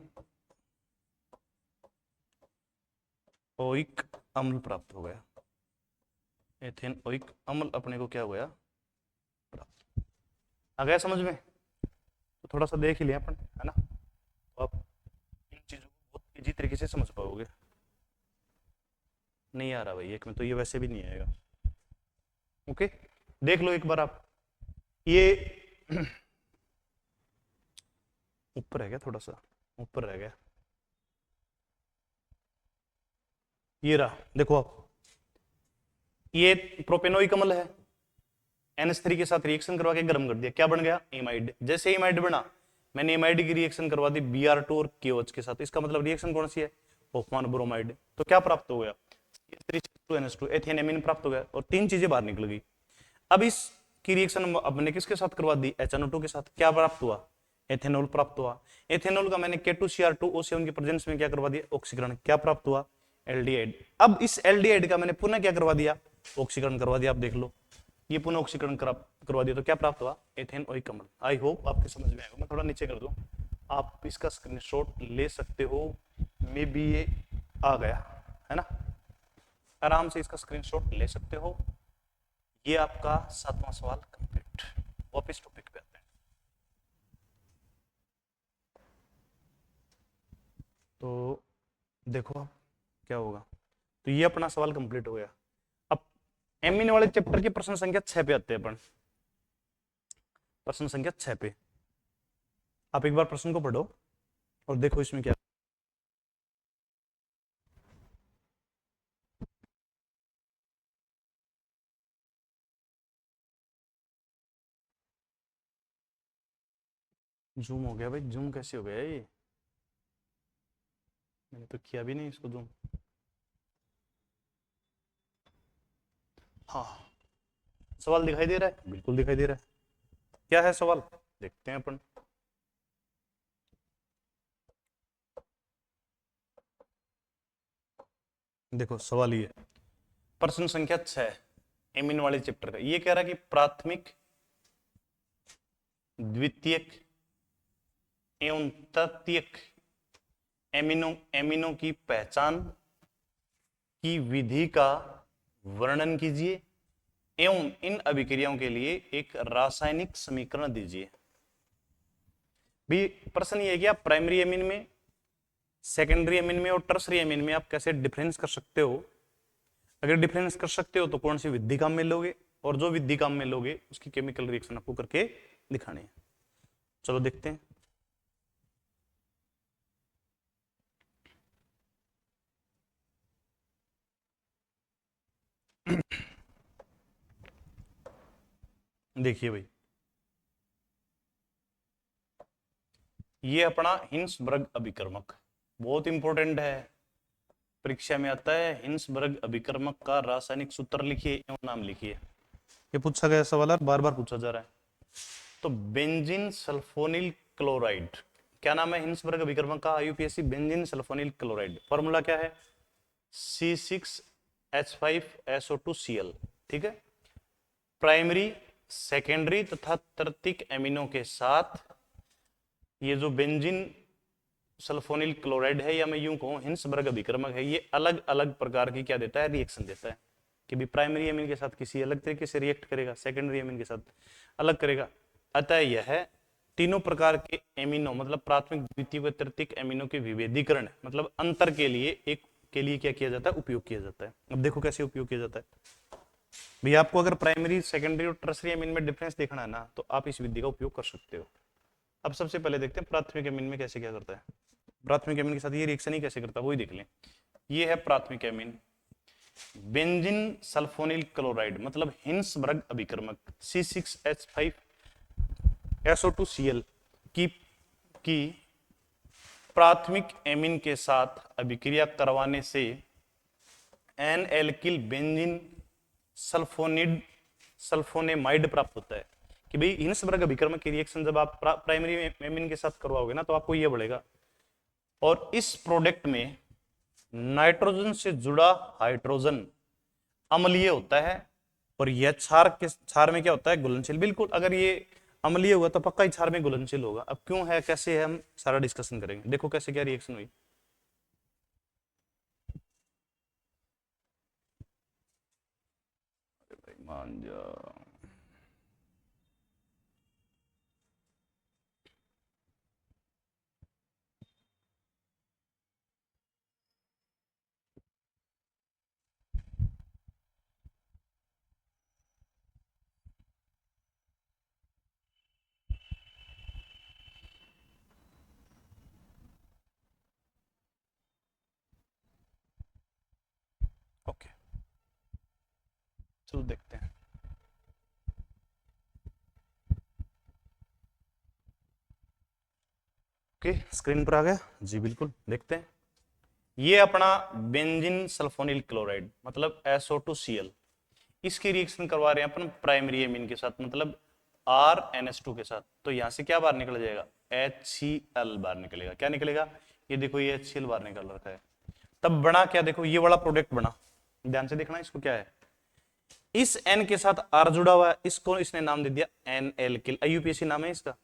ओइक अम्ल प्राप्त हो गया। एथेन ओइक अम्ल अपने को क्या हो गया, प्राप्त। आ गया समझ में, तो थोड़ा सा देख ही लिया अपन, है ना। तो आप इन चीजों को बहुत इजी तरीके से समझ पाओगे। नहीं आ रहा भाई एक में तो ये वैसे भी नहीं आएगा, ओके। देख लो एक बार आप, ये ऊपर रह गया, थोड़ा सा ऊपर रह गया। ये रहा, देखो आप, ये प्रोपेनोइक अम्ल है NH3 के साथ रिएक्शन करवा के गर्म कर दिया, क्या बन गया? एमाइड। जैसे एमाइड बना, मैंने एमाइड की रिएक्शन करवा दी Br2 और KOH के साथ, इसका मतलब रिएक्शन कौन सी है? होफमान ब्रोमाइड। तो क्या प्राप्त हो गया? NH2 एथेन एमीन प्राप्त हो गया और तीन चीजें बाहर निकल गई। अब इस की रिएक्शन अब मैंने किसके साथ करवा दी? HNO2 के साथ, क्या प्राप्त हुआ? एथेनॉल प्राप्त हुआ। एथेनॉल का मैंने K2Cr2O7 की प्रेजेंस में क्या करवा दिया? ऑक्सीकरण, क्या प्राप्त हुआ? एल्डिहाइड। अब इस एल्डिहाइड का मैंने पुनः क्या करवा दिया? ऑक्सीकरण करवा दिया। आप देख लो, ये पुनः ऑक्सीकरण करवा दिया तो क्या प्राप्त हुआ? एथेन ओइक अम्ल। आई होप आपके समझ में आएगा। मैं थोड़ा नीचे कर दूं, आप इसका स्क्रीनशॉट ले सकते हो, मे बी ये आ गया है ना, आराम से इसका स्क्रीनशॉट ले सकते हो। ये आपका 7वां सवाल कंप्लीट। वापस टॉपिक पे आते हैं। तो देखो अब क्या होगा। तो ये अपना सवाल कंप्लीट हो गया। अब एमिन वाले चैप्टर के प्रश्न संख्या 6 पे आते हैं अपन। प्रश्न संख्या 6 पे आप एक बार प्रश्न को पढ़ो और देखो इसमें क्या। जूम हो गया भाई, जूम कैसे हो गया ये? मैंने तो किया भी नहीं इसको जूम। हाँ, सवाल दिखाई दे रहा है? बिल्कुल दिखाई दे रहा है। क्या है सवाल, देखते हैं अपन। देखो सवाल ये, प्रश्न संख्या 6 एमिन वाले चैप्टर का, ये कह रहा है कि प्राथमिक, द्वितीयक एवं तृतीयक एमिनो एमिनो की पहचान की विधि का वर्णन कीजिए एवं इन अभिक्रियाओं के लिए एक रासायनिक समीकरण दीजिए। भी प्रश्न ये है कि आप प्राइमरी एमिन में, सेकेंडरी एमिन में और टर्सरी एमिन में आप कैसे डिफरेंस कर सकते हो। अगर डिफरेंस कर सकते हो तो कौन सी विधि काम में लोगे, और जो विधि काम में लोगे उसकी केमिकल रिएक्शन आपको करके दिखानी है। चलो देखते हैं। देखिए भाई, ये अपना हिंसबर्ग अभिकर्मक बहुत इंपॉर्टेंट है, परीक्षा में आता है। हिंसबर्ग अभिकर्मक का रासायनिक सूत्र लिखिए एवं नाम लिखिए। ये पूछा गया सवाल है, बार बार पूछा जा रहा है। तो बेंजीन सल्फोनिल क्लोराइड, क्या नाम है हिंसबर्ग अभिकर्मक का? आईयूपीएससी बेंजीन सल्फोनिल क्लोराइड। फॉर्मूला क्या है? C6H5SO2Cl। ठीक है। प्राइमरी, सेकेंडरी तथा तृतीयक एमिनो के साथ ये जो बेंजीन सल्फोनिल क्लोराइड है, या मैं यूं कहूं हिंसबर्ग अभिकर्मक है, ये अलग अलग प्रकार की क्या देता है? रिएक्शन देता है। कि भी प्राइमरी एमिन के साथ किसी अलग तरीके से रिएक्ट करेगा, सेकेंडरी एमिन के साथ अलग करेगा। अतः यह तीनों प्रकार के एमिनो, मतलब प्राथमिक, द्वितीय व तृतीयक एमिनो के विभेदीकरण, मतलब अंतर के लिए एक के लिए क्या किया जाता है? उपयोग किया जाता है। अब देखो कैसे उपयोग किया जाता है। भैया आपको अगर प्राइमरी, सेकेंडरी और टर्सरी एमिन में डिफरेंस देखना है ना, तो आप इस विधि का उपयोग कर सकते हो। अब सबसे पहले देखते हैं प्राथमिक एमिन में कैसे क्या करता है। प्राथमिक एमिन के साथ ये रिएक्शन ही कैसे करता है, वही देख लें। ये है प्राथमिक एमिन, बेंजीन सल्फोनिल क्लोराइड, मतलब हिंसबर्ग अभिकर्मक C6H5SO2Cl की प्राथमिक एमिन के साथ अभिक्रिया करवाने से एन एल्किल बेंजीन सल्फोनेमाइड प्राप्त होता है। कि भाई हिंसबर्ग अभिकर्मक की रिएक्शन जब आप प्राइमरी एमिन के साथ करवाओगे ना, तो आपको यह बढ़ेगा। और इस प्रोडक्ट में नाइट्रोजन से जुड़ा हाइड्रोजन अम्लीय होता है, और यह क्षार में क्या होता है? घुलनशील। बिल्कुल, अगर ये अम्लीय हुआ तो पक्का ही क्षार में घुलनशील होगा। अब क्यों है, कैसे है, हम सारा डिस्कशन करेंगे। देखो कैसे क्या रिएक्शन हुई। मान जा, ओके चलो देखते हैं। ओके, स्क्रीन पर आ गया जी, बिल्कुल देखते हैं। ये अपना बेंजीन सल्फोनिल क्लोराइड मतलब SO2Cl, इसकी रिएक्शन करवा रहे हैं अपन प्राइमरी एमीन के साथ मतलब RNS2 के साथ। तो यहां से क्या बाहर निकल जाएगा, HCl बाहर निकलेगा। क्या निकलेगा, ये देखो ये HCl बाहर निकल रखा है। तब बना क्या, देखो ये वाला प्रोडक्ट बना, ध्यान से देखना इसको क्या है। इस N के साथ R जुड़ा हुआ है, इसको इसने नाम दे दिया NL-किल, IUPAC नाम है इसका।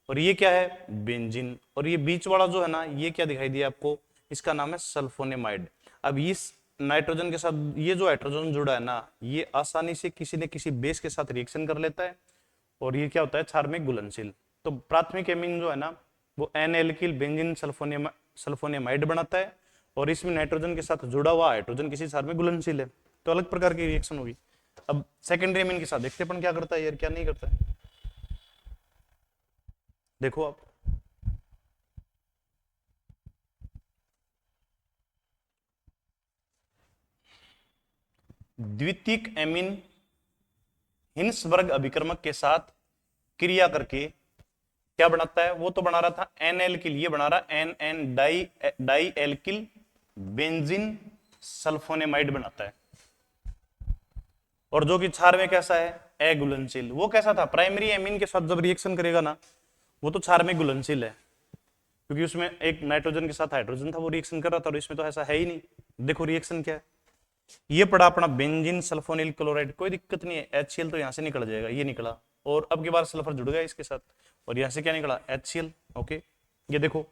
और ये क्या है, बेंजीन। और ये बीच वाला जो है ना, ये क्या दिखाई दिया आपको, इसका नाम है सल्फोनेमाइड। अब इस नाइट्रोजन के साथ ये जो हाइड्रोजन जुड़ा है ना, ये आसानी से किसी न किसी बेस के साथ रिएक्शन कर लेता है और ये क्या होता है, क्षार में घुलनशील। तो प्राथमिक एमीन जो है ना, वो NL-किल बेंजीन सल्फोनेमाइड बनाता है और इसमें नाइट्रोजन के साथ जुड़ा हुआ हाइड्रोजन किसी क्षार में घुलनशील है, तो अलग प्रकार की रिएक्शन होगी। अब सेकेंडरी एमीन के साथ देखते हैं अपन क्या करता है यार, क्या नहीं करता है। देखो आप, द्वितीयक एमीन हिंसबर्ग अभिकर्मक के साथ क्रिया करके क्या बनाता है, वो तो बना रहा था NL के लिए, बना रहा NN di alkyl benzene sulphonamide बनाता है। और जो कि क्षार में कैसा है, अघुलनशील। वो कैसा था, प्राइमरी एमीन के साथ जब रिएक्शन करेगा ना, वो तो क्षार में घुलनशील है क्योंकि उसमें एक नाइट्रोजन के साथ हाइड्रोजन था, वो रिएक्शन कर रहा था, और इसमें तो ऐसा है ही नहीं। देखो रिएक्शन क्या है, ये पड़ा अपना बेंजीन सल्फोनिल क्लोराइड, कोई दिक्कत नहीं है, HCl तो यहां से निकल जाएगा, ये निकला, और अब की बार सल्फर जुड़ गया इसके साथ, और यहां से क्या निकला, HCl। ओके, ये देखो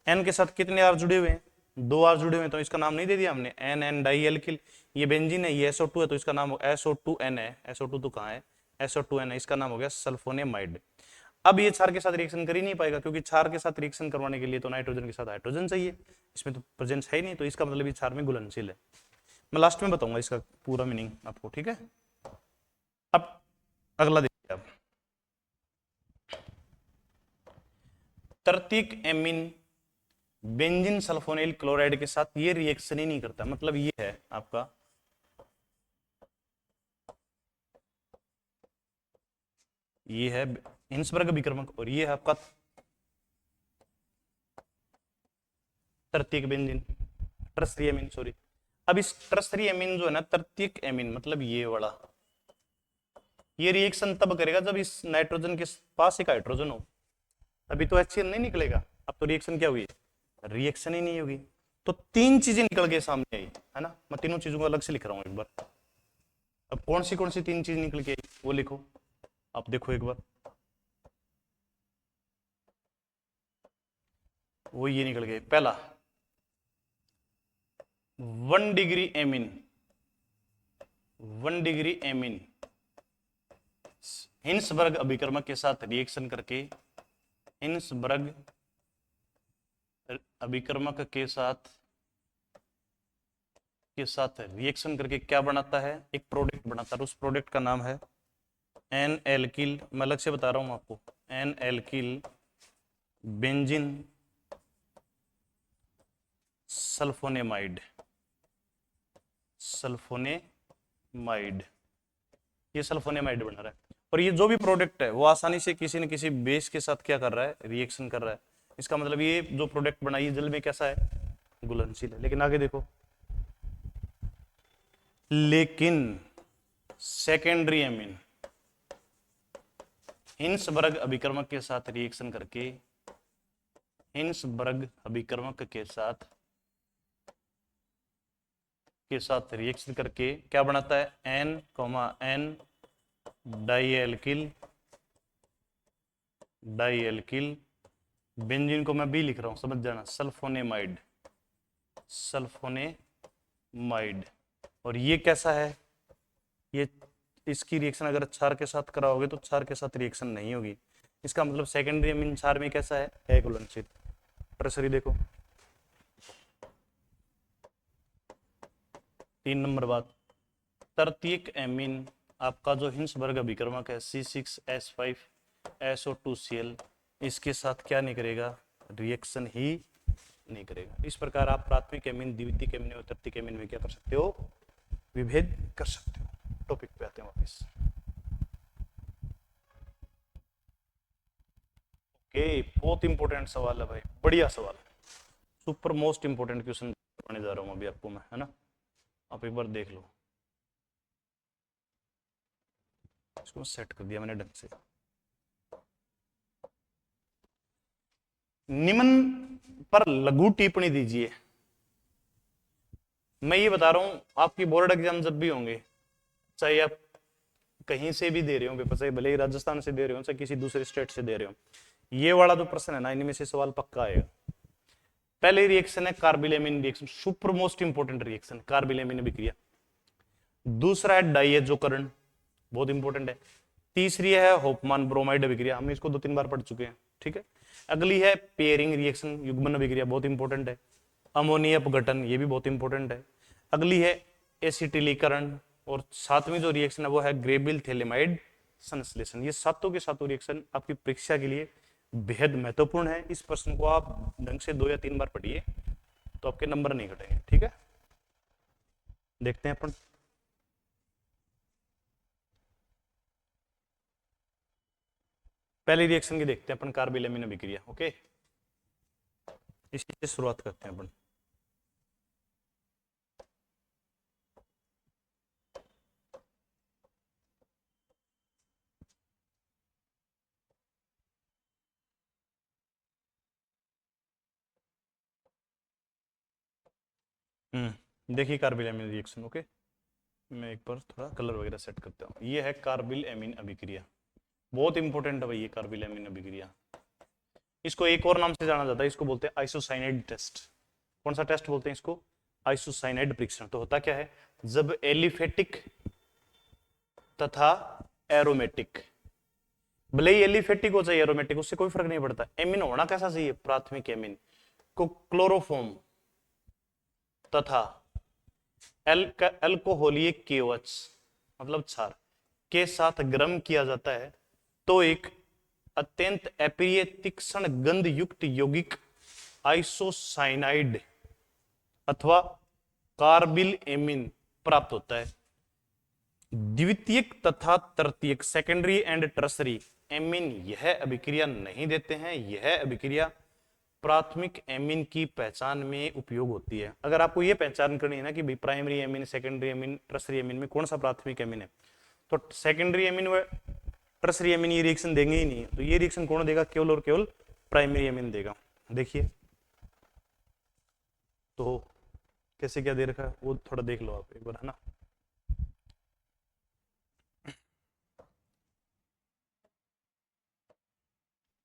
N के साथ कितने R जुड़े हुए हैं, 2 R जुड़े हुए हैं, तो इसका नाम नहीं दे दिया हमने, NN डाई एल्किल। ये बेंजीन है, ये SO2 है, तो इसका नाम SO2N है, SO2 तो कहाँ है, SO2N है, इसका नाम हो गया सल्फोनेमाइड। अब ये क्षार के साथ रिएक्शन कर ही नहीं पाएगा क्योंकि क्षार के साथ रिएक्शन करवाने के लिए तो नाइट्रोजन के साथ हाइड्रोजन चाहिए, इसमें तो प्रेजेंस है ही नहीं, तो इसका मतलब ये क्षार में घुलनशील है। मैं लास्ट में बताऊंगा इसका पूरा मीनिंग आपको, ठीक है। अब अगला देखिए आप, तृतीयक एमीन बेंजीन सल्फोनिल क्लोराइड के साथ ये रिएक्शन ही नहीं करता, मतलब ये है आपका, ये है हिंसबर्ग विक्रमक, और ये है आपका तृतीयक बेंजीन, ट्रस्ट्री एमीन, सॉरी। अब इस ट्रस्ट्री एमीन जो है ना, तृतीयक एमीन मतलब ये वाला, ये रिएक्शन तब करेगा जब इस नाइट्रोजन के पास एक हाइड्रोजन हो, अभी तो HCl नहीं निकलेगा। अब तो रिएक्शन क्या हुई, रिएक्शन ही नहीं होगी। तो 3 चीजें निकल के सामने आई है ना, मैं तीनों चीजों को अलग से लिख रहा हूं एक बार। अब कौन सी 3 चीज निकल के आई वो लिखो, आप देखो एक बार, वो ये निकल गए। पहला 1 degree amine, 1 degree amine Hinsberg अभिकर्मक के साथ रिएक्शन करके, हिंसबर्ग अभिकर्मक के साथ रिएक्शन करके क्या बनाता है, एक प्रोडक्ट बनाता है, उस प्रोडक्ट का नाम है एन एल्किल, मैं अलग से बता रहा हूं आपको, N alkyl benzene sulphonamide, sulphonamide, ये सल्फोनेमाइड बना रहा है। और ये जो भी प्रोडक्ट है वो आसानी से किसी न किसी बेस के साथ क्या कर रहा है, रिएक्शन कर रहा है। इसका मतलब ये जो प्रोडक्ट बना ये जल में कैसा है, घुलनशील है। लेकिन आगे देखो, लेकिन सेकेंडरी एमीन हिंसबर्ग अभिकर्मक के साथ रिएक्शन करके, हिंसबर्ग अभिकर्मक के साथ रिएक्शन करके क्या बनाता है, N डाईएल्किल बेंजीन को मैं B लिख रहा हूं, समझ जाना, सल्फोनेमाइड, सल्फोनेमाइड। और ये कैसा है, ये इसकी रिएक्शन अगर क्षार के साथ कराओगे तो क्षार के साथ रिएक्शन नहीं होगी। इसका मतलब सेकेंडरी एमीन क्षार में कैसा है, घुलनशील। ट्रसरी देखो, 3 नंबर बात, तृतीयक एमीन आपका जो हिंसबर्ग अभिकर्मक है C6H5SO2Cl, इसके साथ क्या नहीं करेगा, रिएक्शन ही नहीं करेगा। इस प्रकार आप प्राथमिक एमीन, द्वितीयक एमीन और तृतीयक एमीन में क्या कर सकते हो, विभेद कर सकते हो। टॉपिक पे आते हैं वापस। ओके, बहुत इंपॉर्टेंट सवाल है भाई, बढ़िया सवाल, सुपर मोस्ट इंपॉर्टेंट क्वेश्चन पढ़ने जा रहा हूं अभी आपको मैं, है ना। आप एक बार देख लो, इसको सेट कर दिया मैंने ढंग से। निम्न पर लघु टिप्पणी दीजिए। मैं ये बता रहा हूं, आपकी बोर्ड एग्जाम जब भी होंगे, चाहे आप कहीं से भी दे रहे हो पेपर, चाहे भले ही राजस्थान से दे रहे हो चाहे किसी दूसरे स्टेट से दे रहे हो, ये वाला जो प्रश्न है ना, इनमें से सवाल पक्का आएगा। पहले रिएक्शन है carbylamine reaction, super most important reaction carbylamine अभिक्रिया। दूसरा है डाइएजोकरण, बहुत इंपॉर्टेंट है। तीसरी है होफमान ब्रोमाइड अभिक्रिया, हम इसको 2-3 बार पढ़ चुके हैं, ठीक है। अगली है पेयरिंग रिएक्शन, युग्मन अभिक्रिया, बहुत इंपॉर्टेंट है। अमोनिया अपघटन, ये भी बहुत इंपॉर्टेंट है। अगली है एसिटिलीकरण, और सातवीं जो रिएक्शन है वो है ग्रेबिल थैलेमाइड संश्लेषण। ये सातों के सातों रिएक्शन आपकी परीक्षा के लिए बेहद महत्वपूर्ण है। इस प्रश्न को आप ढंग से 2 या 3 बार पढ़िए तो आपके नंबर नहीं घटेंगे, ठीक है। देखते हैं अपन, पहली रिएक्शन की देखते हैं अपन, कार्बिलेमिन अभिक्रिया। ओके, इसी से शुरुआत करते हैं अपन। देखिए कार्बिल एमिन रिएक्शन। ओके, मैं एक बार थोड़ा कलर वगैरह सेट करता हूँ। ये है कार्बिल एमिन अभिक्रिया, बहुत इंपॉर्टेंट है भाई ये कार्बिल एमिन अभिक्रिया। इसको एक और नाम से जाना जाता है, इसको बोलते हैं आइसोसाइनाइड टेस्ट। कौन सा टेस्ट बोलते हैं इसको? आइसोसाइनाइड परीक्षण। तो होता क्या है, जब एलिफेटिक तथा एरोमेटिक, भले ही एलिफेटिक हो चाहे एरोमेटिक, उससे कोई फर्क नहीं पड़ता, एमिन होना कैसा चाहिए, प्राथमिक एमिन को क्लोरोफॉर्म तथा अल्कोहलीय केवच मतलब क्षार के साथ गर्म किया जाता है तो एक अत्यंत अप्रिय तीक्ष्ण गंध युक्त यौगिक आइसोसाइनाइड अथवा कार्बिल एमिन प्राप्त होता है। द्वितीयक तथा तृतीयक सेकेंडरी एंड टर्सरी एमिन यह अभिक्रिया नहीं देते हैं। यह अभिक्रिया प्राथमिक एमिन की पहचान में उपयोग होती है। अगर आपको यह पहचान करनी है ना कि भाई primary amine, secondary amine, tertiary amine में कौन सा प्राथमिक एमिन है, तो सेकेंडरी एमिन व टर्सरी एमिन ये रिएक्शन देंगे ही नहीं, तो ये रिएक्शन कौन देगा, केवल और केवल प्राइमरी एमिन देगा। देखिए तो कैसे क्या दे रखा है वो थोड़ा देख लो आप एक बार, है ना।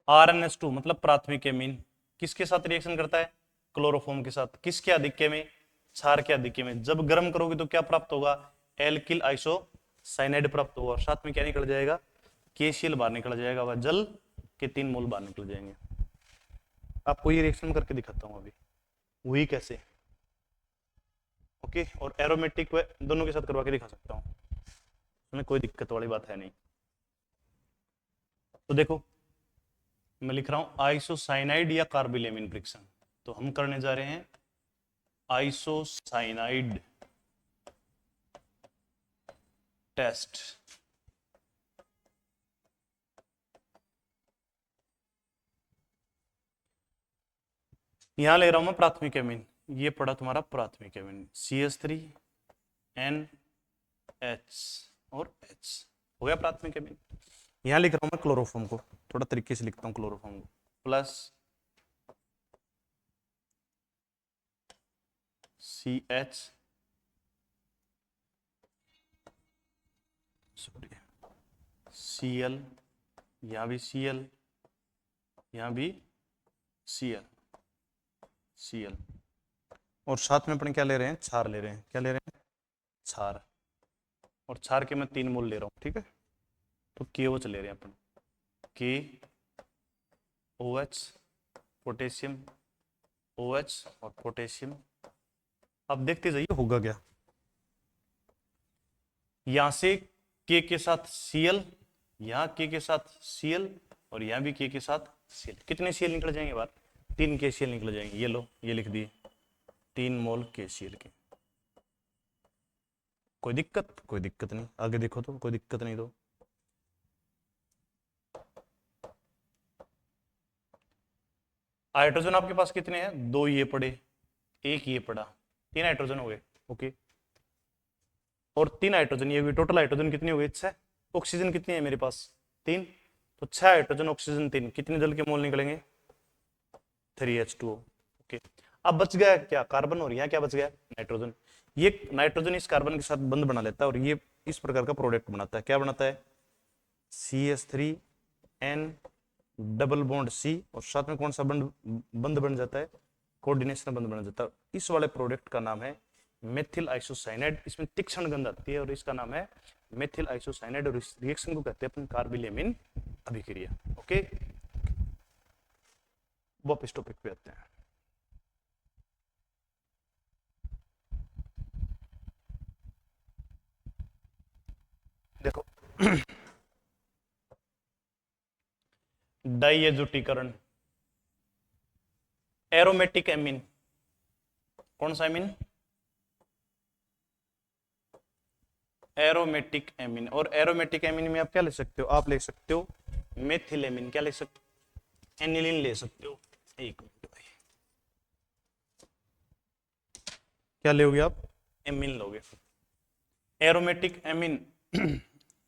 RnS2 मतलब प्राथमिक एमिन किसके साथ रिएक्शन करता है, क्लोरोफॉर्म के साथ। किसके आधिक्य में, क्षार के आधिक्य में। जब गर्म करोगे तो क्या प्राप्त होगा, एल्किल आइसोसाइनाइड प्राप्त होगा, और साथ में क्या निकल जाएगा, केसीएल बाहर निकल जाएगा, वह जल के 3 मोल बाहर निकल जाएंगे। आपको ये रिएक्शन करके दिखाता हूं अभी, वही कैसे। ओके, और एरोमेटिक व दोनों के साथ करवा के दिखा सकता हूं, उसमें कोई दिक्कत वाली बात है नहीं। तो देखो मैं लिख रहा हूं आइसोसाइनाइड या कार्बिलेमिन परीक्षण, तो हम करने जा रहे हैं आइसोसाइनाइड टेस्ट। यहां ले रहा हूं मैं प्राथमिक एमिन, ये पड़ा तुम्हारा प्राथमिक एमिन CH3NH और H, हो गया प्राथमिक एमिन। यहां लिख रहा हूं मैं क्लोरोफॉर्म को, थोड़ा तरीके से लिखता हूं क्लोरोफॉर्म को, प्लस CH सॉरी Cl, यहां भी Cl, यहां भी Cl, और साथ में अपन क्या ले रहे हैं, क्षार ले रहे हैं। क्या ले रहे हैं, क्षार, और क्षार के मैं 3 मोल ले रहा हूं, ठीक है। तो KOH ले रहे हैं अपन, KOH, पोटेशियम OH और पोटेशियम। अब देखते जाइए होगा क्या, यहां से K के साथ Cl, यहां K के साथ Cl, और यहां भी K के साथ Cl। कितने Cl निकल जाएंगे बार, 3 KCl निकल जाएंगे। ये लो, ये लिख दिए 3 मोल KCl के। कोई दिक्कत, कोई दिक्कत नहीं, आगे देखो तो कोई दिक्कत नहीं। तो हाइड्रोजन आपके पास कितने हैं? 2 ये पड़े, 1 ये पड़ा, 3 हाइड्रोजन हो गए। ओके, और 3 हाइड्रोजन ये हुए, टोटल हाइड्रोजन कितनी हो गई? 6। ऑक्सीजन कितनी है मेरे पास? 3। तो 6 हाइड्रोजन ऑक्सीजन 3, कितने जल के मोल निकलेंगे? 3H2O। ओके, अब बच गया क्या? कार्बन और यहाँ क्या बच गया? नाइट्रोजन। ये नाइट्रोजन इस कार्बन के साथ बंध बना लेता है और ये इस प्रकार का प्रोडक्ट बनाता है। क्या बनाता है? CH3N डबल बॉन्ड C, और साथ में कौन सा बंध बन जाता है? कोऑर्डिनेशन बंध बन जाता है। इस वाले प्रोडक्ट का नाम है मेथिल आइसोसाइनाइड। इसमें तीक्ष्ण गंध आती है और इसका नाम है मेथिल आइसोसाइनाइड, और इस रिएक्शन को कहते हैं अपन कार्बिल-एमीन अभिक्रिया। ओके, वापस टॉपिक पे आते हैं। देखो डाइएजोटीकरण, एरोमेटिक एमीन, कौन सा एमीन? Aromatic amine. और एरोमेटिक एमीन में आप क्या ले सकते हो? आप ले सकते हो मेथिल एमीन। क्या ले सकते हो? एनिलीन ले सकते हो। एक मिनट भाई, क्या लोगे आप? एमीन लोगे। एरोमेटिक एमीन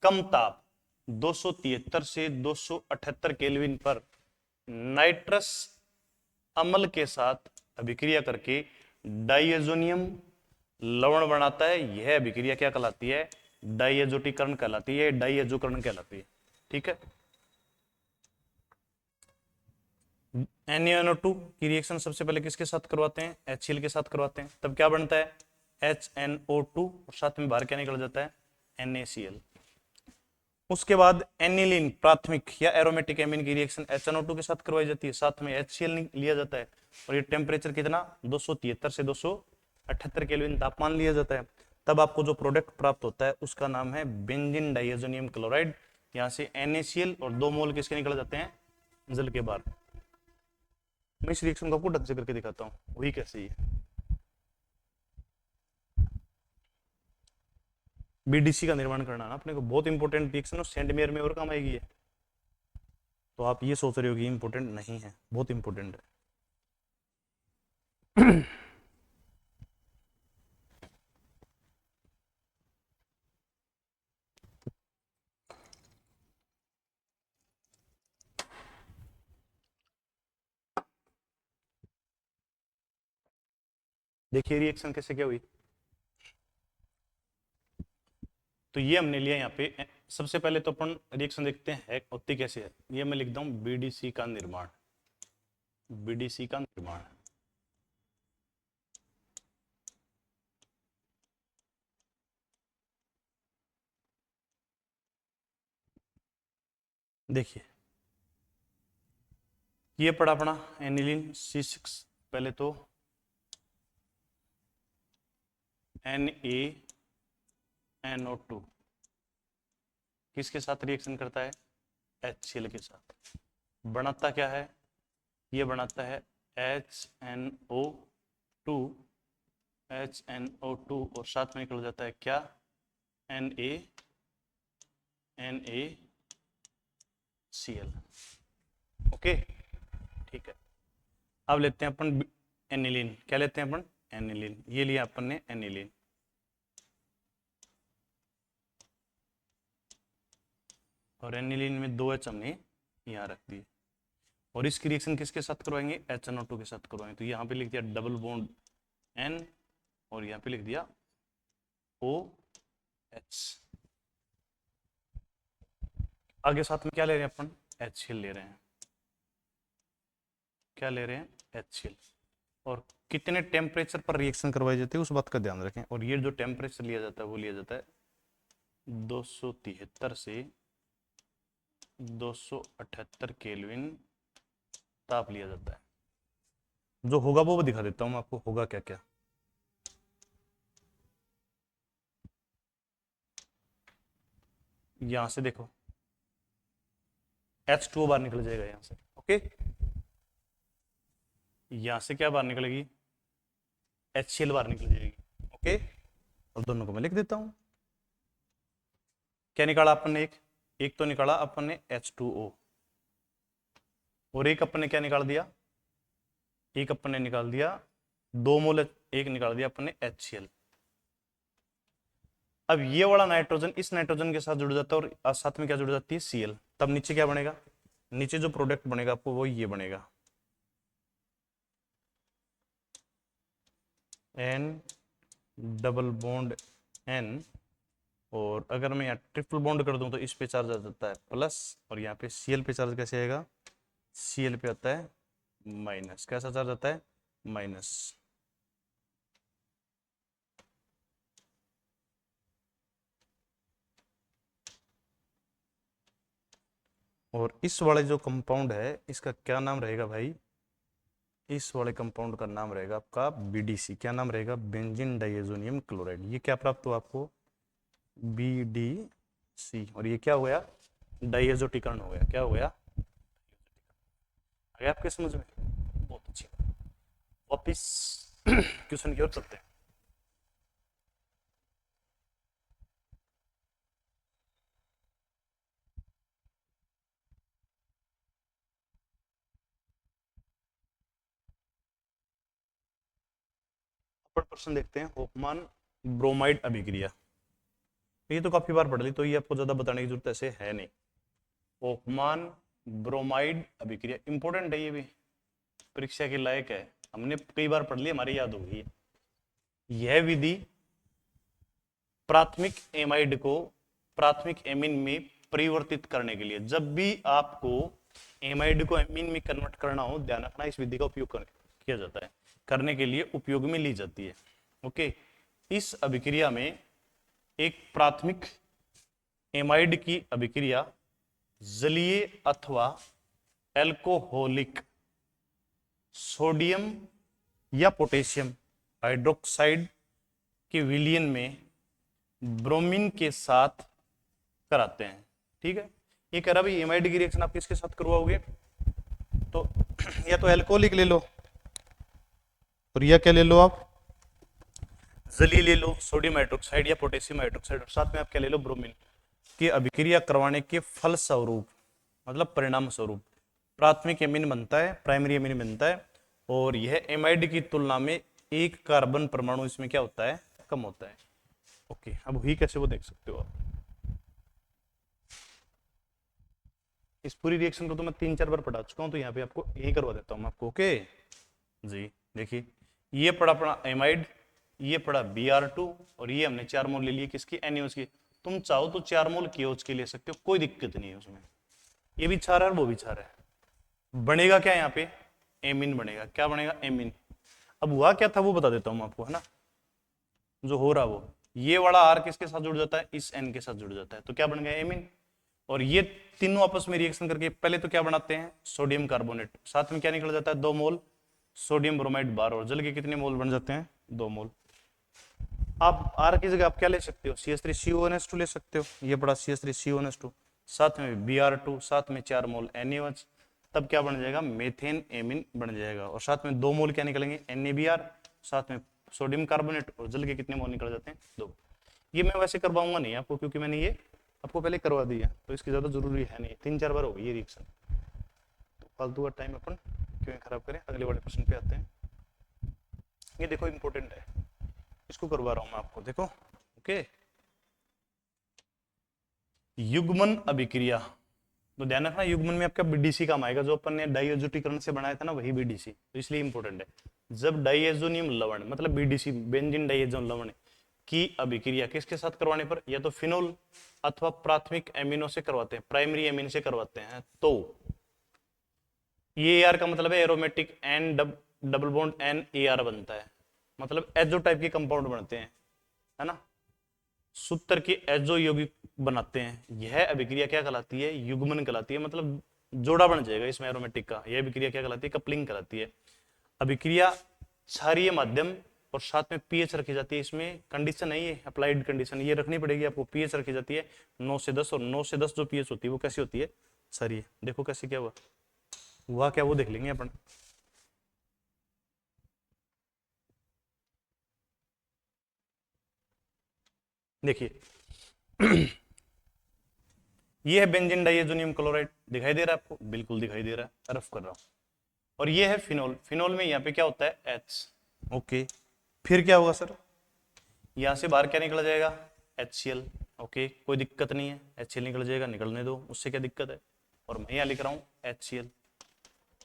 कम ताप 273 से 278 केल्विन पर नाइट्रस अम्ल के साथ अभिक्रिया करके डाइएजोनियम लवण बनाता है। यह अभिक्रिया क्या कहलाती है? डाइएजोटीकरण कहलाती है, डाइएजोकरण कहलाती है। ठीक है। NaNO2 की रिएक्शन सबसे पहले किसके साथ करवाते हैं? HCl के साथ करवाते हैं। तब क्या बनता है? HNO2, और साथ में बाहर क्या निकल जाता है? NaCl। उसके बाद एनिलीन प्राथमिक या एरोमेटिक एमीन की रिएक्शन HNO2 के साथ करवाई जाती है, साथ में HCl लिया जाता है, और ये टेम्परेचर कितना? 273 से 278 केल्विन तापमान लिया जाता है। तब आपको जो प्रोडक्ट प्राप्त होता है उसका नाम है बेंजीन डाइएजोनियम क्लोराइड। यहाँ से NaCl और 2 मोल किसके निकल जाते हैं? जल के बाहर। मैं इस रिएक्शन को आपको ढंग से करके दिखाता हूँ, वही कैसे ही है। BDC का निर्माण करना ना अपने को बहुत इंपॉर्टेंट रिएक्शन, और सेंटमेयर में और काम आएगी है। तो आप ये सोच रहे हो कि इंपॉर्टेंट नहीं है, बहुत इंपॉर्टेंट है। देखिए रिएक्शन कैसे क्या हुई। तो ये हमने लिया यहाँ पे। सबसे पहले तो अपन रिएक्शन देखते हैं होती कैसे है। ये मैं लिखता हूँ BDC का निर्माण। BDC का निर्माण, देखिए ये पड़ा अपना एनिलीन C6। पहले तो NaNO2 किसके साथ रिएक्शन करता है? HCl के साथ। बनाता क्या है? ये बनाता है HNO2, HNO2, और साथ में निकल जाता है क्या? NaCl। ओके, ठीक है। अब लेते हैं अपन एनिलीन। क्या लेते हैं अपन? एनिलीन। ये लिया अपन ने एनिलीन, और एनिलीन में 2H हमने यहाँ रख दिए, और इसकी रिएक्शन किसके साथ करवाएंगे? HNO2 के साथ करवाएंगे। तो यहाँ पे लिख दिया डबल बॉन्ड N, और यहाँ पे लिख दिया OH। आगे साथ में क्या ले रहे हैं अपन? HCl ले रहे हैं। क्या ले रहे हैं? HCl। और कितने टेम्परेचर पर रिएक्शन करवाई जाती है उस बात का ध्यान रखें। और ये जो टेम्परेचर लिया जाता है वो लिया जाता है 273 से 278 केल्विन ताप लिया जाता है। जो होगा वो दिखा देता हूं मैं आपको, होगा क्या क्या। यहां से देखो H2O बाहर निकल जाएगा यहां से। ओके, यहां से क्या बाहर निकलेगी? HCl बाहर निकल जाएगी। ओके, और दोनों को मैं लिख देता हूं। क्या निकाला अपन ने? एक तो निकाला अपन ने H2O, और एक अपन ने क्या निकाल दिया? एक अपन ने निकाल दिया 2 मोल, एक निकाल दिया अपन ने HCl। अब ये वाला नाइट्रोजन इस नाइट्रोजन के साथ जुड़ जाता है और साथ में क्या जुड़ जाती है Cl। तब नीचे क्या बनेगा, नीचे जो प्रोडक्ट बनेगा आपको वो ये बनेगा N डबल बॉन्ड N, और अगर मैं यहाँ ट्रिपल बॉन्ड कर दूं तो इस पे चार्ज आ जाता है प्लस, और यहाँ पे Cl पे चार्ज कैसे आएगा, Cl पे आता है माइनस। कैसा चार्ज आता है, माइनस। और इस वाले जो कंपाउंड है इसका क्या नाम रहेगा भाई, इस वाले कंपाउंड का नाम रहेगा आपका BDC। क्या नाम रहेगा, बेंजीन डाइएजोनियम क्लोराइड। ये क्या प्राप्त हुआ आपको, BDC। और ये क्या हो गया, डाइएजोटीकरण हो गया। क्या हो गया, आ गया आपके समझ में, बहुत अच्छी। वापिस क्वेश्चन की ओर चलते हैं। अपर प्रश्न देखते हैं, होफमान ब्रोमाइड अभिक्रिया। ये तो काफी बार पढ़ ली, तो ये आपको ज्यादा बताने की जरूरत ऐसे है नहीं। होफमान ब्रोमाइड अभिक्रिया इंपॉर्टेंट है, ये भी परीक्षा के लायक है, हमने कई बार पढ़ ली, हमारी याद होगी। यह विधि प्राथमिक एमाइड को प्राथमिक एमीन में परिवर्तित करने के लिए, जब भी आपको एमाइड को एमीन में कन्वर्ट करना हो, ध्यान रखना इस विधि का उपयोग किया जाता है, करने के लिए उपयोग में ली जाती है। ओके, इस अभिक्रिया में एक प्राथमिक एमाइड की अभिक्रिया जलीय अथवा एल्कोहलिक सोडियम या पोटेशियम हाइड्रोक्साइड के विलयन में ब्रोमीन के साथ कराते हैं। ठीक है, ये कह रहा भाई एमाइड की रिएक्शन आप किसके साथ करवाओगे, तो या तो एल्कोहलिक ले लो, और या क्या ले लो आप, जली ले लो सोडियम हाइड्रोक्साइड या पोटेशियम हाइड्रोक्साइड, और साथ में आप क्या ले लो, ब्रोमीन की अभिक्रिया करवाने के फल स्वरूप, मतलब परिणाम स्वरूप प्राथमिक एमीन बनता है, प्राइमरी एमीन बनता है। और यह एमाइड की तुलना में एक कार्बन परमाणु इसमें क्या होता है, कम होता है। ओके, अब हुई कैसे वो देख सकते हो आप। इस पूरी रिएक्शन को तो मैं 3-4 बार पढ़ा चुका हूं, तो यहाँ पे आपको यही करवा देता हूं मैं आपको। ओके जी, देखिए ये पड़ा अपना एमाइड, ये पड़ा Br2, और ये हमने 4 मोल ले लिए किसकी, NaOH की। तुम चाहो तो 4 मोल KOH के ले सकते हो, कोई दिक्कत नहीं है उसमें। ये भी क्षार है और वो भी क्षार है। बनेगा क्या यहाँ पे, एमीन बनेगा। क्या बनेगा, एमीन। अब हुआ क्या था वो बता देता हूं मैं आपको, है ना, जो हो रहा वो, ये वाला R किसके साथ जुड़ जाता है, इस N के साथ जुड़ जाता है, तो क्या बन गया, एमीन। और ये तीनों आपस में रिएक्शन करके पहले तो क्या बनाते हैं, सोडियम कार्बोनेट, साथ में क्या निकल जाता है, 2 मोल सोडियम ब्रोमाइड बार, और जल के कितने मोल बन जाते हैं, 2 मोल। आप R की जगह आप क्या ले सकते हो, CH3CONS2 ले सकते हो, ये बड़ा CH3CONS2, साथ में Br2, साथ में 4 मोल NaOH, तब क्या बन जाएगा, मेथेन एमिन बन जाएगा। और साथ में 2 मोल क्या निकलेंगे, NaBr, साथ में सोडियम कार्बोनेट, और जल के कितने मोल निकल जाते हैं, 2। ये मैं वैसे करवाऊंगा नहीं आपको, क्योंकि मैंने ये आपको पहले करवा दिया, तो इसकी ज्यादा जरूरी है नहीं, 3-4 बार हो गई ये रिएक्शन, तो फालतू का टाइम अपन क्यों खराब करें। अगले वाले प्रश्न पे आते हैं। ये देखो इंपॉर्टेंट है, इसको करवा रहा हूं मैं आपको, देखो। ओके, युग्मन अभिक्रिया, तो ध्यान रखना युग्मन में आपका BDC काम आएगा, जो अपन ने डाइएजोटीकरण से बनाया था ना, वही BDC, तो इसलिए इंपॉर्टेंट है। जब डाइएजोनियम लवण मतलब BDC बेंजीन डाइएजोन लवण की अभिक्रिया किसके साथ करवाने पर, या तो फिनोल अथवा प्राथमिक एमिनो से करवाते हैं, प्राइमरी एमिन से करवाते हैं, तो ये AR का मतलब है aromatic N double bond NAR बनता है, मतलब एजो टाइप के कंपाउंड बनते हैं, है ना, सूत्र के एजो यौगिक बनाते हैं। यह अभिक्रिया क्या कहलाती है, युग्मन कहलाती है, मतलब जोड़ा बन जाएगा इसमें एरोमेटिक का। यह अभिक्रिया क्या कहलाती है, कपलिंग कहलाती है। अभिक्रिया क्षारीय माध्यम और साथ में पीएच रखी जाती है, इसमें कंडीशन है ये अप्लाइड कंडीशन, ये रखनी पड़ेगी आपको। पीएच रखी जाती है 9 से 10, और 9 से 10 जो पीएच होती है वो कैसी होती है, क्षारीय। देखो कैसे क्या हुआ क्या वो देख लेंगे अपन। देखिए ये है बेंजीन डाइएजोनियम क्लोराइड, दिखाई दे रहा है आपको, बिल्कुल दिखाई दे रहा है, रफ कर रहा हूं। और ये है फिनोल। फिनोल में यहाँ पे क्या होता है H। ओके, फिर क्या होगा सर, यहाँ से बाहर क्या निकल जाएगा HCl। ओके, कोई दिक्कत नहीं है, HCl निकल जाएगा, निकलने दो, उससे क्या दिक्कत है। और मैं यहाँ लिख रहा हूँ HCl,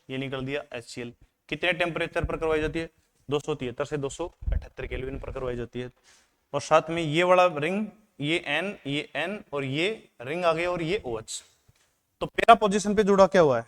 ये निकल दिया HCl। कितने टेम्परेचर पर करवाई जाती है, 273 से 278 केल्विन पर करवाई जाती है। और साथ में ये वाला रिंग, ये N और ये रिंग आ गया और ये OH। तो पैरा पोजीशन पे जुड़ा क्या हुआ है,